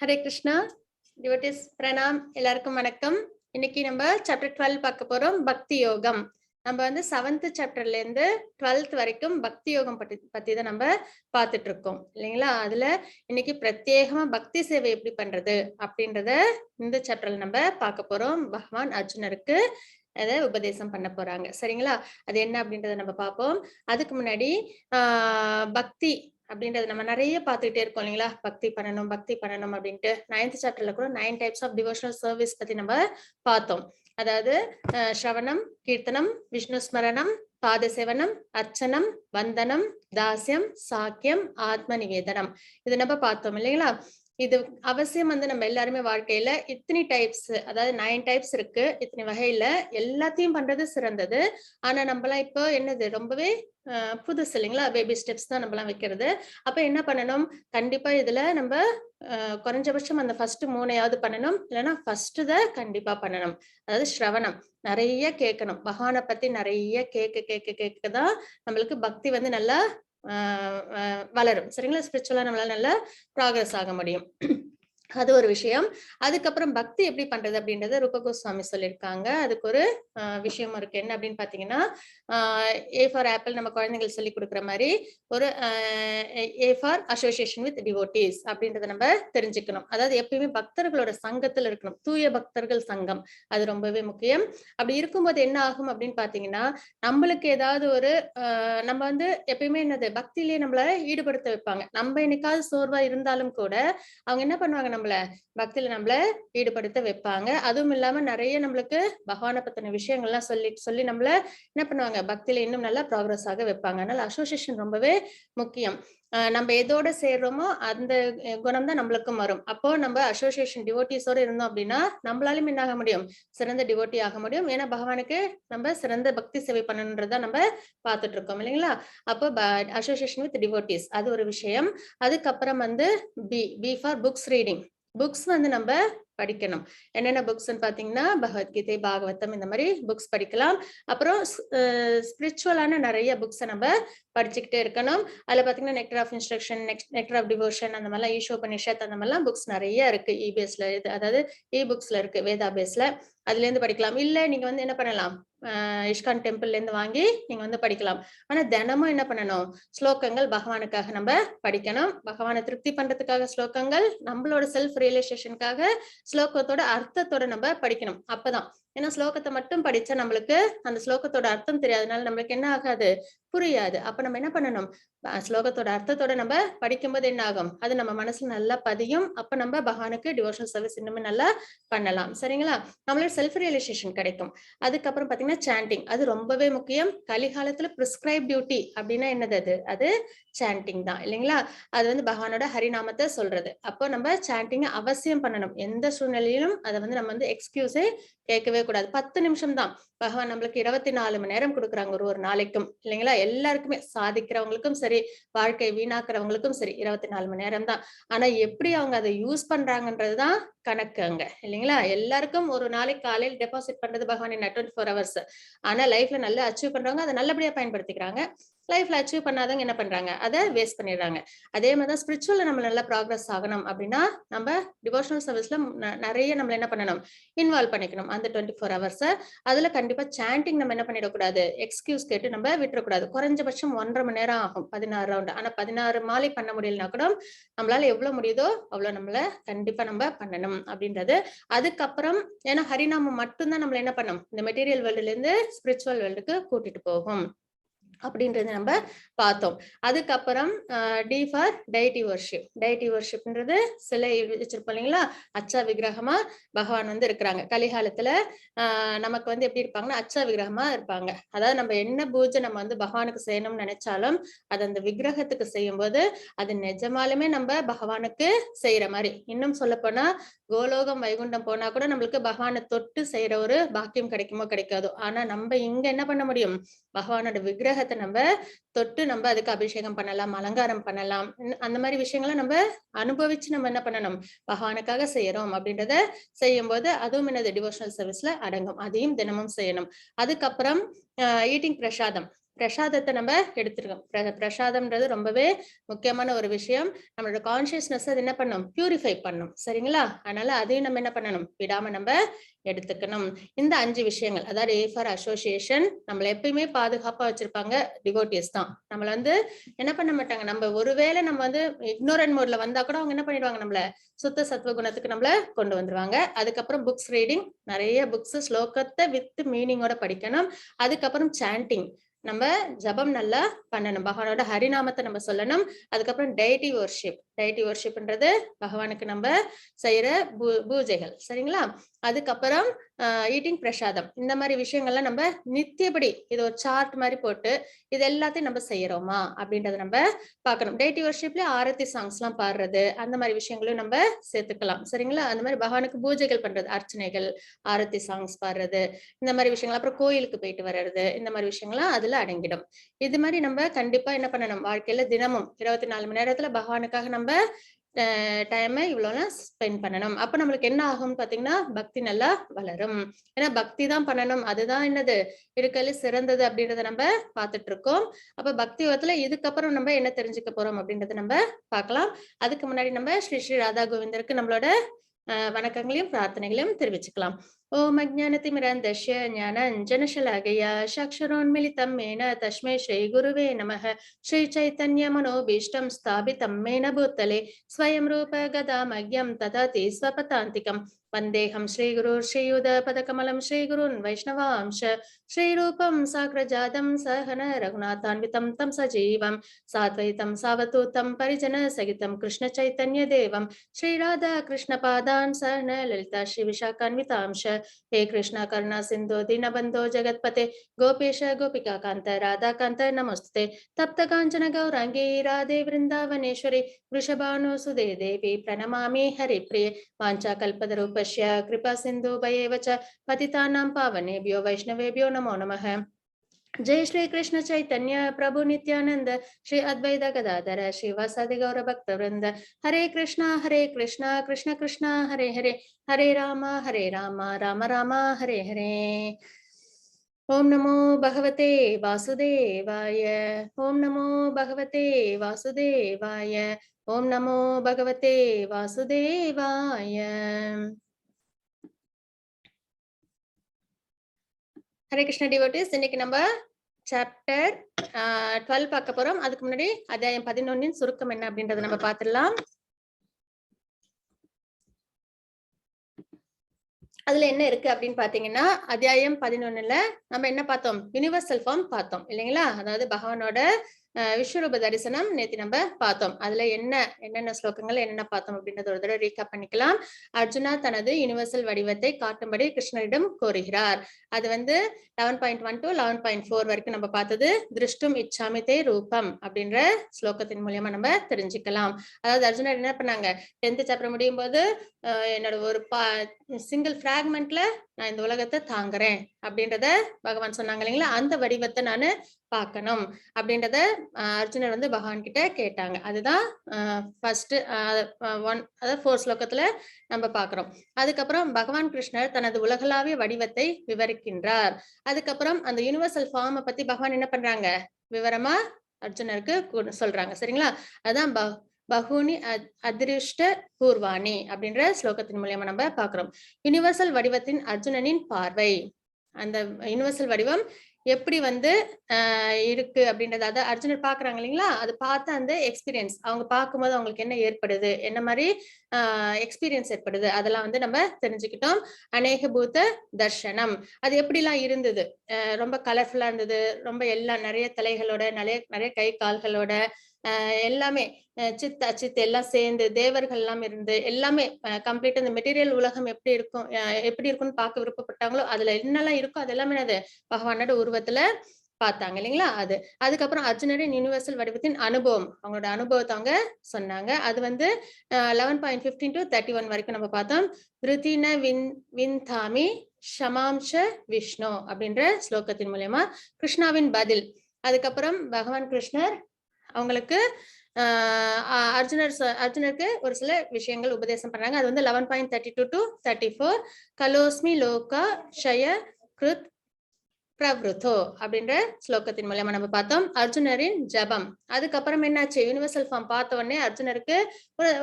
Hare Krishna, devotees Pranam, எல்லாருக்கும் வணக்கம். இன்னைக்கு நம்ம சாப்டர் 12 பார்க்க போறோம், பக்தி யோகம். நம்ம வந்து 7th சாப்டர்ல இருந்து 12th வரைக்கும் பக்தி யோகம் பத்தி தான் நம்ம பார்த்துட்டு இருக்கோம் இல்லைங்களா. அதுல இன்னைக்கு பிரத்யேகமா பக்தி சேவை எப்படி பண்றது அப்படின்றத இந்த சாப்டர்ல நம்ம பார்க்க போறோம். பகவான் அர்ஜுனருக்கு அதை உபதேசம் பண்ண போறாங்க, சரிங்களா. அது என்ன அப்படின்றத நம்ம பார்ப்போம். அதுக்கு முன்னாடி பக்தி அப்படின்றது நம்ம நிறைய பார்த்துக்கிட்டே இருக்கோம் இல்லைங்களா. பக்தி பண்ணணும் அப்படின்ட்டு 9th சாப்டர்ல கூட 9 டைப்ஸ் ஆஃப் டிவோஷனல் சர்வீஸ் பத்தி நம்ம பார்த்தோம். அதாவது ஸ்ரவணம், கீர்த்தனம், விஷ்ணு ஸ்மரணம், பாத சேவனம், அர்ச்சனம், வந்தனம், தாசியம், சாக்கியம், ஆத்ம நிவேதனம். இது நம்ம பார்த்தோம் இல்லைங்களா. இது அவசியம் வந்து நம்ம எல்லாருமே வாழ்க்கையில இத்தனை டைப்ஸ், அதாவது 9 டைப்ஸ் இருக்கு, இத்தனை வகையில எல்லாத்தையும் பண்றது சிறந்தது. ஆனா நம்மளாம் இப்போ என்னது ரொம்பவே புதுசு இல்லைங்களா, பேபி ஸ்டெப்ஸ் தான் நம்மலாம் வைக்கிறது. அப்ப என்ன பண்ணணும், கண்டிப்பா இதுல நம்ம குறைஞ்சபட்சம் அந்த ஃபர்ஸ்ட் 3 பண்ணணும், இல்லைன்னா ஃபர்ஸ்ட் கண்டிப்பா பண்ணணும். அதாவது ஸ்ரவணம், நிறைய கேட்கணும், பகவானை பத்தி நிறைய கேட்கதான் நம்மளுக்கு பக்தி வந்து நல்லா வளரும், சரிங்களா. ஸ்பிரிச்சுவலா நம்மளால நல்லா ப்ராக்ரஸ் ஆக முடியும். அது ஒரு விஷயம். அதுக்கப்புறம் பக்தி எப்படி பண்றது அப்படின்றத ரூப கோஸ்வாமி சொல்லியிருக்காங்க. அதுக்கு ஒரு விஷயம் இருக்கு. என்ன அப்படின்னு பாத்தீங்கன்னா, ஏ ஃபார் ஆப்பிள் நம்ம குழந்தைகள் சொல்லி கொடுக்குற மாதிரி ஒரு A for association with devotees அப்படின்றத நம்ம தெரிஞ்சுக்கணும். அதாவது எப்பயுமே பக்தர்களோட சங்கத்துல இருக்கணும், தூய பக்தர்கள் சங்கம், அது ரொம்பவே முக்கியம். அப்படி இருக்கும்போது என்ன ஆகும் அப்படின்னு பாத்தீங்கன்னா, நம்மளுக்கு ஏதாவது ஒரு நம்ம வந்து எப்பயுமே என்னது பக்தியிலேயே நம்மள ஈடுபடுத்த வைப்பாங்க. நம்ம என்னைக்காவது சோர்வா இருந்தாலும் கூட அவங்க என்ன பண்ணுவாங்க, நம்மள பக்தியில நம்மள ஈடுபடுத்த வைப்பாங்க. அதுவும் இல்லாம நிறைய நம்மளுக்கு பகவானை பத்தின விஷயங்கள்லாம் சொல்லி நம்மள என்ன பண்ணுவாங்க, பக்தியில இன்னும் நல்லா ப்ராக்ரஸ் ஆக வைப்பாங்க. அதனால அசோசியேஷன் ரொம்பவே முக்கியம். நம்ம எதோட சேர்றோமோ அந்த குணம் தான் நம்மளுக்கும் வரும். அப்போ நம்ம அசோசியேஷன் டிவோட்டிஸோட இருந்தோம் அப்படின்னா நம்மளாலும் என்ன ஆக முடியும், சிறந்த டிவோட்டி ஆக முடியும். ஏன்னா பகவானுக்கு நம்ம சிறந்த பக்தி சேவை பண்ணணுன்றத நம்ம பார்த்துட்டு இருக்கோம் இல்லைங்களா. அப்போ அசோசியேஷன் வித் டிவோட்டிஸ் அது ஒரு விஷயம். அதுக்கப்புறம் வந்து B for books reading. Books வந்து நம்ம படிக்கணும். என்னென்ன புக்ஸ்ன்னு பாத்தீங்கன்னா, பகவத்கீதை, பாகவதம், இந்த மாதிரி புக்ஸ் படிக்கலாம். அப்புறம் ஸ்பிரிச்சுவலான நிறைய புக்ஸை நம்ம படிச்சுக்கிட்டே இருக்கணும். அதுல பாத்தீங்கன்னா nectar of instruction, nectar of devotion, அந்த மாதிரிலாம் ஈஷோபனிஷத், அந்த மாதிரிலாம் புக்ஸ் நிறைய இருக்கு இபிஎஸ்ல, அதாவது இ புக்ஸ்ல இருக்கு, வேதா பேஸ்ல. அதுல இருந்து படிக்கலாம். இல்ல நீங்க வந்து என்ன பண்ணலாம், இஸ்கான் டெம்பிள்ல இருந்து வாங்கி நீங்க வந்து படிக்கலாம். ஆனா தினமும் என்ன பண்ணணும், ஸ்லோகங்கள் பகவானுக்காக நம்ம படிக்கணும். பகவானை திருப்தி பண்றதுக்காக ஸ்லோகங்கள், நம்மளோட செல்ஃப் ரியலைசேஷனுக்காக ஸ்லோகத்தோட அர்த்தத்தோட நம்ம படிக்கணும். அப்பதான், ஏன்னா ஸ்லோகத்தை மட்டும் படிச்சா நம்மளுக்கு அந்த ஸ்லோகத்தோட அர்த்தம் தெரியாதனால நம்மளுக்கு என்ன ஆகாது, புரியாது. அப்ப நம்ம என்ன பண்ணணும், ஸ்லோகத்தோட அர்த்தத்தோட நம்ம படிக்கும்போது என்ன ஆகும், அது நம்ம மனசுல நல்லா பதியும். அப்ப நம்ம பகவானுக்கு டிவோஷனல் சர்வீஸ் இன்னுமே நல்லா பண்ணலாம், சரிங்களா. நம்மளோட செல்ஃப் ரியலைசேஷன் கிடைக்கும். அதுக்கப்புறம் பாத்தீங்கன்னா சாண்டிங், அது ரொம்பவே முக்கியம். கலிகாலத்துல பிரிஸ்கிரைப் டியூட்டி அப்படின்னா என்னது, அது சாண்டிங் தான் இல்லைங்களா. அது வந்து பகவானோட ஹரிநாமத்தை சொல்றது. அப்போ நம்ம சாண்டிங் அவசியம் பண்ணணும். எந்த சூழ்நிலையிலும் அதை வந்து நம்ம வந்து எக்ஸ்கியூஸே கேட்கவே கூடாது. 10 நிமிஷம் தான் பகவான் நம்மளுக்கு 24 மணி நேரம் கொடுக்குறாங்க ஒரு நாளைக்கும் இல்லைங்களா. எல்லாருக்குமே, சாதிக்கிறவங்களுக்கும் சரி, வாழ்க்கை வீணாக்குறவங்களுக்கும் சரி, 24 மணி நேரம் தான். ஆனா எப்படி அவங்க அதை யூஸ் பண்றாங்கன்றதுதான் கணக்கு அங்க இல்லைங்களா. எல்லாருக்கும் ஒரு நாளைக்கு காலையில் டெபாசிட் பண்றது பகவான் என்ன 24 ஹவர்ஸ். ஆனா லைஃப்ல நல்லா அச்சீவ் பண்றவங்க அதை நல்லபடியா பயன்படுத்திக்கிறாங்க. லைஃப்ல அச்சீவ் பண்ணாதவங்க என்ன பண்றாங்க, அதை வேஸ்ட் பண்ணிடுறாங்க. அதே மாதிரிதான் ஸ்பிரிச்சுவல்ல நம்ம நல்லா ப்ராக்ரஸ் ஆகணும் அப்படின்னா நம்ம டிவோஷனல் சர்வீஸ்ல நிறைய நம்ம என்ன பண்ணணும், இன்வால்வ் பண்ணிக்கணும் அந்த 24 ஹவர்ஸ். அதுல கண்டிப்பா சாண்டிங் நம்ம என்ன பண்ணிடக்கூடாது, எக்ஸ்கியூஸ் கேட்டு நம்ம விட்டுறக்கூடாது. குறைஞ்சபட்சம் 1.5 மணி நேரம் ஆகும் 16 ரவுண்ட். ஆனா 16 மாலை பண்ண முடியலனா கூட நம்மளால எவ்வளவு முடியுதோ அவ்வளவு நம்மள கண்டிப்பா நம்ம பண்ணணும் அப்படின்றது. அதுக்கப்புறம் ஏன்னா ஹரிநாமம் மட்டும்தான் நம்மள என்ன பண்ணும், இந்த மெட்டீரியல் வேர்ல்டுல இருந்து ஸ்பிரிச்சுவல் வேர்ல்டுக்கு கூட்டிட்டு போகும் அப்படின்றது நம்ம பார்த்தோம். அதுக்கப்புறம் டி ஃபார் டைட்டி வர்ஷிப். டைட்டி வர்ஷிப்ன்றது சிலை வச்சிருப்போம் இல்லைங்களா, அச்சா விக்கிரகமா பகவான் வந்து இருக்கிறாங்க. கலிகாலத்துல நமக்கு வந்து எப்படி இருப்பாங்கன்னா அச்சா விக்கிரகமா இருப்பாங்க. அதாவது நம்ம என்ன பூஜை நம்ம வந்து பகவானுக்கு செய்யணும்னு நினைச்சாலும் அது அந்த விக்கிரகத்துக்கு செய்யும் போது அது நிஜமாலுமே நம்ம பகவானுக்கு செய்யற மாதிரி. இன்னும் சொல்ல போனா கோலோகம் வைகுண்டம் போனா கூட நம்மளுக்கு பகவானை தொட்டு செய்யற ஒரு பாக்கியம் கிடைக்குமோ கிடைக்காதோ. ஆனா நம்ம இங்க என்ன பண்ண முடியும், பகவானோட விக்கிரகத்தை நம்ம தொட்டு நம்ம அதுக்கு அபிஷேகம் பண்ணலாம், அலங்காரம் பண்ணலாம். அந்த மாதிரி விஷயங்களை நம்ம அனுபவிச்சு நம்ம என்ன பண்ணணும், பகவானுக்காக செய்யறோம் அப்படின்றத செய்யும் போது அதுவும் என்னது டிவோஷனல் சர்வீஸ்ல அடங்கும். அதையும் தினமும் செய்யணும். அதுக்கப்புறம் ஈட்டிங் பிரசாதம். பிரசாதத்தை நம்ம எடுத்துருக்கோம். பிரசாதம்ன்றது ரொம்பவே முக்கியமான ஒரு விஷயம். நம்மளோட கான்சியஸ்னஸ் அது என்ன பண்ணும், பியூரிஃபை பண்ணும். சரிங்களா? அதனால அதையும் நம்ம என்ன பண்ணணும், விடாம நம்ம எடுத்துக்கணும். இந்த 5 விஷயங்கள், அதாவது A ஃபார் அசோசியேஷன், நம்மள எப்பயுமே பாதுகாப்பா வச்சிருப்பாங்க டிவோட்டிஸ் தான். நம்மள வந்து என்ன பண்ண மாட்டாங்க, நம்ம ஒருவேளை நம்ம வந்து இக்னோரன்ட் மோட்ல வந்தா கூட அவங்க என்ன பண்ணிடுவாங்க, நம்மள சுத்த சத்துவ குணத்துக்கு நம்மள கொண்டு வந்துருவாங்க. அதுக்கப்புறம் புக்ஸ் ரீடிங், நிறைய புக்ஸ் ஸ்லோகத்தை வித் மீனிங்கோட படிக்கணும். அதுக்கப்புறம் சாண்டிங், நம்ம ஜபம் நல்லா பண்ணணும், பகவானோட ஹரிநாமத்தை நம்ம சொல்லணும். அதுக்கப்புறம் டெய்டி வர்ஷிப், டெய்டி வர்ஷிப்ன்றது பகவானுக்கு நம்ம செய்யற பூஜைகள். சரிங்களா? அதுக்கப்புறம் ஈட்டிங் பிரசாதம், இந்த மாதிரி விஷயங்கள்லாம் நம்ம நித்தியப்படி இது ஒரு சார்ட் மாதிரி போட்டு இது எல்லாத்தையும் நம்ம செய்யறோமா அப்படின்றத நம்ம பார்க்கணும். டெய்டி வர்ஷிப்ல ஆரத்தி சாங்ஸ் எல்லாம் பாடுறது, அந்த மாதிரி விஷயங்களும் நம்ம சேர்த்துக்கலாம். சரிங்களா? அந்த மாதிரி பகவானுக்கு பூஜைகள் பண்றது, அர்ச்சனைகள், ஆரத்தி சாங்ஸ் பாடுறது, இந்த மாதிரி விஷயங்கள், அப்புறம் கோயிலுக்கு போயிட்டு வர்றது, இந்த மாதிரி விஷயங்கள்லாம் அதுல அடங்கிடும். இது மாதிரி நம்ம கண்டிப்பா என்ன பண்ணணும், வாழ்க்கையில தினமும் 24 மணி நேரத்துல பகவானுக்காக நம்ம டைமை இவ்வளவு ஸ்பெண்ட் பண்ணணும். அப்ப நம்மளுக்கு என்ன ஆகும்னு பாத்தீங்கன்னா, பக்தி நல்லா வளரும். ஏன்னா பக்தி தான் பண்ணணும், அதுதான் என்னது இருக்கல சிறந்தது அப்படின்றத நம்ம பார்த்துட்டு இருக்கோம். அப்ப பக்தி யோகத்துல இதுக்கப்புறம் நம்ம என்ன தெரிஞ்சுக்க போறோம் அப்படின்றத நம்ம பார்க்கலாம். அதுக்கு முன்னாடி நம்ம ஸ்ரீ ஸ்ரீ ராதா கோவிந்தருக்கு நம்மளோட வணக்கங்களையும் பிரார்த்தனைகளையும் தெரிவிச்சுக்கலாம். ஓம் அஜ்ஞானதிமிரந்தஸ்ய ஞானாஞ்சனசலாகயா சக்ஷரோன்மிலிதம் மேன தஸ்மை ஸ்ரீ குருவே நமः. ஸ்ரீ சைத்தன்ய மனோபீஷ்டம் ஸ்தாபிதம் மேன பூத்தலே ஸ்வயம் ரூப கதாமக்யம் ததாதி ஸ்வபதாந்திகம். வந்தேகம் ஸ்ரீகுரு ஸ்ரீயுத பதகமலம் ஸ்ரீகுருன் வைஷ்ணவாம்ச ஸ்ரீரூபம் சாக்ரஜாதம் சஹன ரகுநாதான்விதம் தம் சஜீவம் சாத்வைதம் சாவதூதம் பரிஜன சகிதம் கிருஷ்ண சைத்தன்ய தேவம் ஸ்ரீ ராதா கிருஷ்ண பாதான் சஹன லலிதா ஸ்ரீ விஷாகான்விதாம்ச. हे कृष्णा करुणा सिंधु दीनबंधो जगतपते गोपेश गोपिका कांत राधा कांत नमस्ते. तप्त कांचन गौरांगी राधे वृंदावनेश्वरी वृषभानुसुदे देवी प्रणमामि हरिप्रिये. वाञ्छाकल्पतरुपस्य कृपा सिन्धुभयेव च पतितानां पावनेभ्यो वैष्णवेभ्यो नमो नमः. जय श्री कृष्ण चैतन्य प्रभु नित्यानंद श्री अद्वैत गदाधर श्रीवासादि गौर भक्त वृंद. हरे कृष्णा कृष्ण कृष्ण हरे हरे, हरे राम राम राम हरे हरे. ओम नमो भगवते वासुदेवाय, ओम नमो भगवते वासुदेवाय, ओम नमो भगवते वासुदेवाय. ஹரே கிருஷ்ண டிவோட்டிஸ், இன்னைக்கு நம்ம சாப்டர் 12 பார்க்க போறோம். அதுக்கு முன்னாடி அத்தியாயம் 11 சுருக்கம் என்ன அப்படின்றத நம்ம பார்த்துடலாம். அதுல என்ன இருக்கு அப்படின்னு பாத்தீங்கன்னா, அத்தியாயம் 11ல நம்ம என்ன பார்த்தோம், யுனிவர்சல் ஃபார்ம் பார்த்தோம் இல்லைங்களா? அதாவது பகவானோட விஸ்வரூப தரிசனம் நேத்தி நம்ம பார்த்தோம். அதுல என்னென்ன ஸ்லோகங்கள் என்னென்ன பார்த்தோம் அப்படின்றத ஒரு தடவை ரீகேப் பண்ணிக்கலாம். அர்ஜுனா தனது யுனிவர்சல் வடிவத்தை காட்டும்படி கிருஷ்ணரிடம் கோருகிறார். அது வந்து 11.1 to 11.4 வரைக்கும் நம்ம பார்த்தது. திருஷ்டும் இச்சாமிதே ரூபம் அப்படின்ற ஸ்லோகத்தின் மூலியமா நம்ம தெரிஞ்சுக்கலாம். அதாவது அர்ஜுனர் என்ன பண்ணாங்க, 10th சாப்டர் முடியும் போது என்னோட ஒரு சிங்கிள் பிராக்மெண்ட்ல நான் இந்த உலகத்தை தாங்குறேன் அப்படின்றத பகவான் சொன்னாங்க இல்லைங்களா? அந்த வடிவத்தை நான் பார்க்கணும் அப்படின்றத அர்ஜுனர் வந்து பகவான் கிட்ட கேட்டாங்க. அதுதான் ஃபர்ஸ்ட் 4 ஸ்லோகத்துல நம்ம பாக்குறோம். அதுக்கப்புறம் பகவான் கிருஷ்ணர் தனது உலகளாவிய வடிவத்தை விவரிக்கின்றார். அதுக்கப்புறம் அந்த யூனிவர்சல் ஃபார்மை பத்தி பகவான் என்ன பண்றாங்க, விவரமா அர்ஜுனருக்கு சொல்றாங்க. சரிங்களா? அதான் பகுனி அதிருஷ்ட பூர்வாணி அப்படின்ற ஸ்லோகத்தின் மூலியமா நம்ம பாக்குறோம். யுனிவர்சல் வடிவத்தின் அர்ஜுனனின் பார்வை, அந்த யுனிவர்சல் வடிவம் எப்படி வந்து இருக்கு அப்படின்றத அதை அர்ஜுனர் பாக்குறாங்க இல்லைங்களா? அது பார்த்து அந்த எக்ஸ்பீரியன்ஸ் அவங்க பார்க்கும்போது அவங்களுக்கு என்ன ஏற்படுது, என்ன மாதிரி எக்ஸ்பீரியன்ஸ் ஏற்படுது, அதெல்லாம் வந்து நம்ம தெரிஞ்சுக்கிட்டோம். அநேக பூத தர்ஷனம் அது எப்படிலாம் இருந்தது, ரொம்ப கலர்ஃபுல்லா இருந்தது, ரொம்ப எல்லாம் நிறைய தலைகளோட நிறைய கை கால்களோட எல்லாமே சித் அச்சித் எல்லாம் சேர்ந்து தேவர்கள் எல்லாம் இருந்து எல்லாமே கம்ப்ளீட்டா இந்த மெட்டீரியல் உலகம் எப்படி இருக்கும்னு பார்க்க விருப்பப்பட்டாங்களோ அதுல என்னெல்லாம் இருக்கோ அது எல்லாமே அது பகவானோட உருவத்துல பார்த்தாங்க இல்லைங்களா? அதுக்கப்புறம் அர்ஜுனரின் யுனிவர்சல் வடிவத்தின் அனுபவம், அவங்களோட அனுபவத்தை அவங்க சொன்னாங்க. அது வந்து 11.15 to 31 வரைக்கும் நம்ம பார்த்தோம். திருத்தின விந்தாமி ஷமாம்ச விஷ்ணு அப்படின்ற ஸ்லோகத்தின் மூலியமா கிருஷ்ணாவின் பதில். அதுக்கப்புறம் பகவான் கிருஷ்ணர் அவங்களுக்கு அர்ஜுனருக்கு ஒரு சில விஷயங்கள் உபதேசம் பண்றாங்க. அது வந்து 11.32 to 34. கலோஸ்மி லோகா ஷய கிருத் பிரவ்ருதோ அப்படின்ற ஸ்லோகத்தின் மூலமா நம்ம பார்த்தோம். அர்ஜுனரின் ஜபம். அதுக்கப்புறம் என்னாச்சு, யூனிவர்சல் ஃபார்ம் பார்த்த உடனே அர்ஜுனருக்கு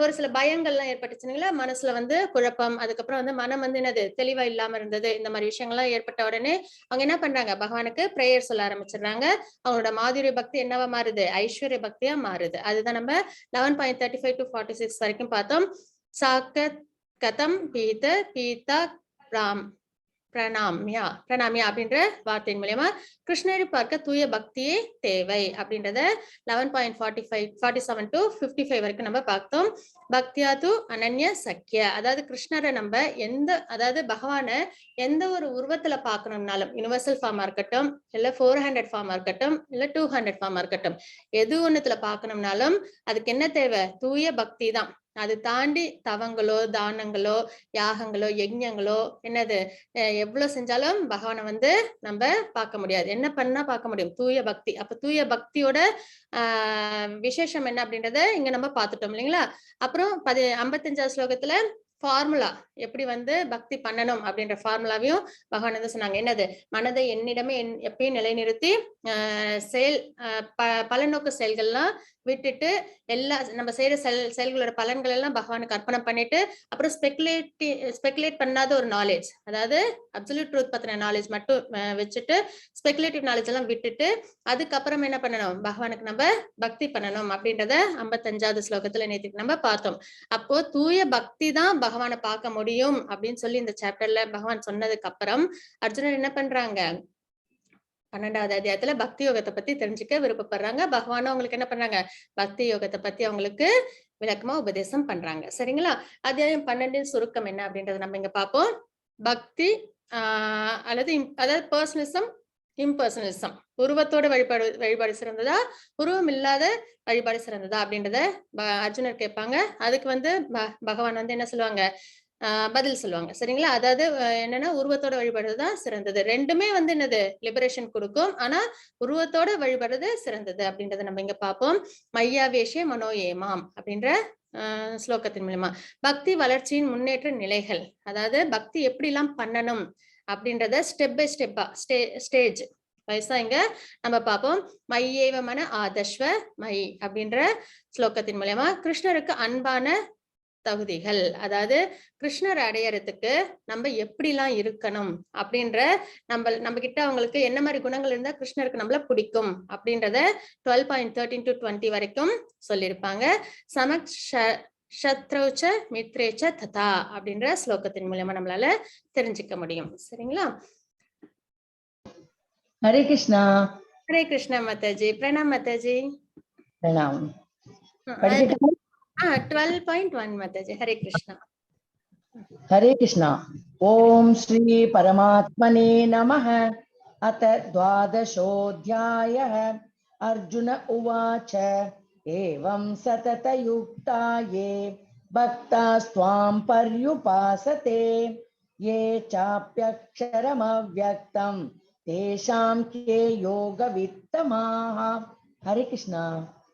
ஒரு சில பயங்கள்லாம் ஏற்பட்டுச்சுங்களா, மனசுல குழப்பம், அதுக்கப்புறம் மனம் என்னது தெளிவா இல்லாம இருந்தது. இந்த மாதிரி விஷயங்கள்லாம் ஏற்பட்ட உடனே அவங்க என்ன பண்றாங்க, பகவானுக்கு பிரேயர் சொல்ல ஆரம்பிச்சிடுறாங்க. அவங்களோட மாதுரிய பக்தி என்னவா மாறுது, ஐஸ்வர்ய பக்தியா மாறுது. அதுதான் நம்ம 11.35 to 46 வரைக்கும் பார்த்தோம். சாக்கத் கதம் பீத பீதா ராம் பிரணாமியா அப்படின்ற வார்த்தையின் மூலமா கிருஷ்ணரை பார்க்க தூய பக்தியே தேவை அப்படின்றத 11.47 to 55 வரைக்கும் நம்ம பார்த்தோம். பக்தியா து அனன்ய சக்கிய, அதாவது கிருஷ்ணரை நம்ம அதாவது பகவான எந்த ஒரு உருவத்துல பார்க்கணும்னாலும், யூனிவர்சல் ஃபார்மா இருக்கட்டும், இல்ல 400 ஃபார்மா இருக்கட்டும், இல்ல 200 ஃபார்மா இருக்கட்டும், எது ஒண்ணுத்துல பார்க்கணும்னாலும் அதுக்கு என்ன தேவை, தூய பக்தி தான். அது தாண்டி தவங்களோ தானங்களோ யாகங்களோ யஜ்ஞங்களோ என்னது எவ்வளவு செஞ்சாலும் பகவானை நம்ம பார்க்க முடியாது. என்ன பண்ணா பார்க்க முடியும், தூய பக்தி. அப்ப தூய பக்தியோட விசேஷம் என்ன அப்படின்றத இங்க நம்ம பார்த்துட்டோம் இல்லைங்களா. அப்புறம் 55வது ஸ்லோகத்துல ஃபார்முலா எப்படி பக்தி பண்ணணும் அப்படின்ற ஃபார்முலாவையும் பகவான் சொன்னாங்க. என்னது, மனதை என்னிடமே எப்பயும் நிலைநிறுத்தி செயல் பலநோக்கு செயல்கள்லாம் விட்டுட்டு எல்லா நம்ம செய்யற செயல்களோட பலன்கள் எல்லாம் பகவானுக்கு அர்ப்பணம் பண்ணிட்டு, அப்புறம் ஸ்பெகுலேட் பண்ணாத ஒரு நாலேஜ், அதாவது அப்சல்யூட் ட்ரூத் பத்தின நாலேஜ் மட்டும் வச்சுட்டு ஸ்பெகுலேட்டிவ் நாலேஜ் எல்லாம் விட்டுட்டு அதுக்கப்புறம் என்ன பண்ணணும், பகவானுக்கு நம்ம பக்தி பண்ணணும் அப்படின்றத 55வது ஸ்லோகத்துல நேற்றுக்கு நம்ம பார்த்தோம். அப்போ தூய பக்தி தான் பகவானை பார்க்க முடியும் அப்படின்னு சொல்லி இந்த சாப்டர்ல பகவான் சொன்னதுக்கு அப்புறம் அர்ஜுனன் என்ன பண்றாங்க, 12வது அத்தியாயத்துல பக்தி யோகத்தை பத்தி தெரிஞ்சுக்க விருப்பப்படுறாங்க. பகவானும் அவங்களுக்கு என்ன பண்றாங்க, பக்தி யோகத்தை பத்தி அவங்களுக்கு விளக்கமா உபதேசம் பண்றாங்க. சரிங்களா. அத்தியாயம் 12 சுருக்கம் என்ன அப்படின்றத நம்ம இங்க பார்ப்போம். பக்தி அதாவது பர்சனலிசம் இம்பர்சனலிசம், உருவத்தோட வழிபாடு சிறந்ததா, உருவம் இல்லாத வழிபாடு சிறந்ததா அப்படின்றத அர்ஜுனர் கேட்பாங்க. அதுக்கு பகவான் என்ன சொல்லுவாங்க, பதில் சொல்லுவாங்க. சரிங்களா. அதாவது என்னன்னா உருவத்தோட வழிபடுறதுதான் சிறந்தது. ரெண்டுமே என்னது லிபரேஷன் கொடுக்கும், ஆனா உருவத்தோட வழிபடுறது சிறந்தது அப்படின்றத நம்ம இங்க பார்ப்போம். மையாவேஷே மனோ ஏமாம் அப்படின்ற ஸ்லோகத்தின் மூலமா பக்தி வளர்ச்சியின் முன்னேற்ற நிலைகள், அதாவது பக்தி எப்படி எல்லாம் பண்ணணும் அப்படின்றத ஸ்டெப் பை ஸ்டெப்பா ஸ்டேஜ் வயசா இங்க நம்ம பார்ப்போம். மையேவ மன ஆதஸ்வ மை அப்படின்ற ஸ்லோகத்தின் மூலமா கிருஷ்ணருக்கு அன்பான தகுதிகள், அதாவது கிருஷ்ணர் அடையறதுக்கு நம்ம எப்படிலாம் இருக்கணும் அப்படின்ற நம்ம கிட்ட அவங்களுக்கு என்ன மாதிரி குணங்கள் இருந்தா கிருஷ்ணருக்கு நம்மள பிடிக்கும் அப்படின்றத 12.13 to 20 வரைக்கும் சொல்லியிருப்பாங்க. சமக் சத்ரௌச்ச மித்ரேச்ச ததா அப்படின்ற ஸ்லோகத்தின் மூலமா நம்மளால தெரிஞ்சுக்க முடியும். சரிங்களா. ஹரே கிருஷ்ணா. ஹரே கிருஷ்ணா மாதாஜி. பிரணாம் மாதாஜி. பிரணாம். 12.1 மாதாஜி. ஹரே கிருஷ்ணா. ஹரே கிருஷ்ணா. ஓம் ஸ்ரீ பரமாத்மனே நமः. அத द्वादशोऽध्यायः. அர்ஜுன உவாச்ச ஏவம் சததயுக்தாயே பக்தாஸ்த்வாம் பர்யுபாசதே ये चाप्यक्षरमव्यक्तं तेषां के योगवित्तमाः. ஹரே கிருஷ்ணா.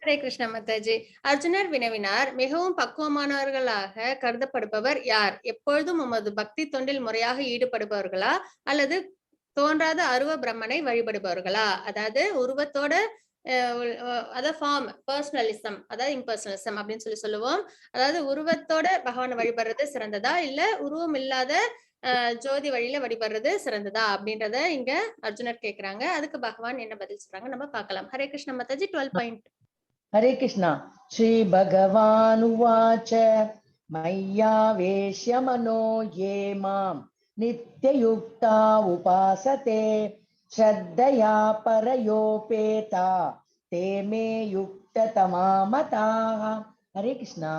ஹரே கிருஷ்ணா மாதாஜி. அர்ஜுனர் வினவினார், மிகவும் பக்குவமானவர்களாக கருதப்படுபவர் யார்? எப்பொழுதும் உமது பக்தி தொண்டில் முறையாக ஈடுபடுபவர்களா அல்லது தோன்றாத அருவ பிரம்மனை வழிபடுபவர்களா? அதாவது உருவத்தோட அதாவது ஃபார்ம் பர்சனலிசம், அதாவது இம்பர்சனலிசம் அப்படின்னு சொல்லுவோம். அதாவது உருவத்தோட பகவானை வழிபடுறது சிறந்ததா இல்ல உருவம் இல்லாத ஜோதி வழியில வழிபடுறது சிறந்ததா அப்படின்றத இங்க அர்ஜுனர் கேக்குறாங்க. அதுக்கு பகவான் என்ன பதில் சொல்றாங்க நம்ம பார்க்கலாம். ஹரே கிருஷ்ணா மாதாஜி. 12. ஹரே கிருஷ்ணா. ஸ்ரீ பகவான் உவாச்ச மய்யாவேஷ்ய மனோ யே மாம் நித்யயுக்தா உபாசதே ஸ்ரத்தயா பரயோபேதா தே மே யுக்ததமா மதாः. ஹரே கிருஷ்ணா.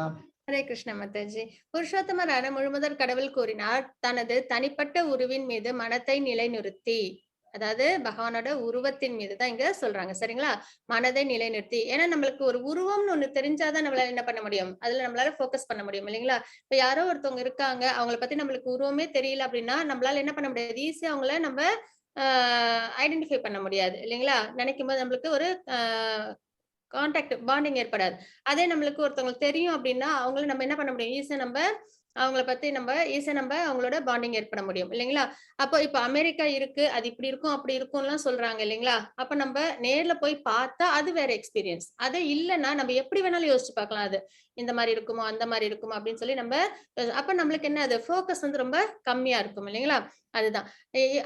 ஹரே கிருஷ்ண மாதாஜி. புருஷோத்தமரான முழுமுதற் கடவுள் கூறினார், தனது தனிப்பட்ட உருவின் மீது மனத்தை நிலைநிறுத்தி, அதாவது பகவானோட உருவத்தின் மீதுதான் இங்க சொல்றாங்க. சரிங்களா. மனதை நிலைநிறுத்தி, ஏன்னா நம்மளுக்கு ஒரு உருவம்னு ஒண்ணு தெரிஞ்சாதான் நம்மளால என்ன பண்ண முடியும், அதுல நம்மளால போக்கஸ் பண்ண முடியும் இல்லைங்களா. இப்ப யாரோ ஒருத்தவங்க இருக்காங்க, அவங்கள பத்தி நம்மளுக்கு உருவமே தெரியல அப்படின்னா நம்மளால என்ன பண்ண முடியாது, ஈஸியா அவங்கள நம்ம ஐடென்டிஃபை பண்ண முடியாது இல்லைங்களா. நினைக்கும் போது நம்மளுக்கு ஒரு கான்டாக்ட் பாண்டிங் ஏற்படாது. அதே நம்மளுக்கு ஒருத்தவங்களுக்கு தெரியும் அப்படின்னா அவங்கள நம்ம என்ன பண்ண முடியும், ஈஸியா நம்ம அவங்கள பத்தி நம்ம ஈஸியா நம்ம அவங்களோட பாண்டிங் ஏற்பட முடியும் இல்லைங்களா? அப்போ இப்ப அமெரிக்கா இருக்கு, அது இப்படி இருக்கும், அப்படி இருக்கும்லாம் சொல்றாங்க இல்லைங்களா? அப்ப நம்ம நேர்ல போய் பார்த்தா அது வேற எக்ஸ்பீரியன்ஸ். அதே இல்லன்னா நம்ம எப்படி வேணாலும் யோசிச்சு பார்க்கலாம் அது. இந்த மாரி இருக்குமோ, அந்த மாரி இருக்குமோ அப்படின்னு சொல்லி நம்ம அப்ப நம்மளுக்கு என்ன அது ஃபோக்கஸ் வந்து ரொம்ப கம்மியா இருக்கும் இல்லைங்களா? அதுதான்.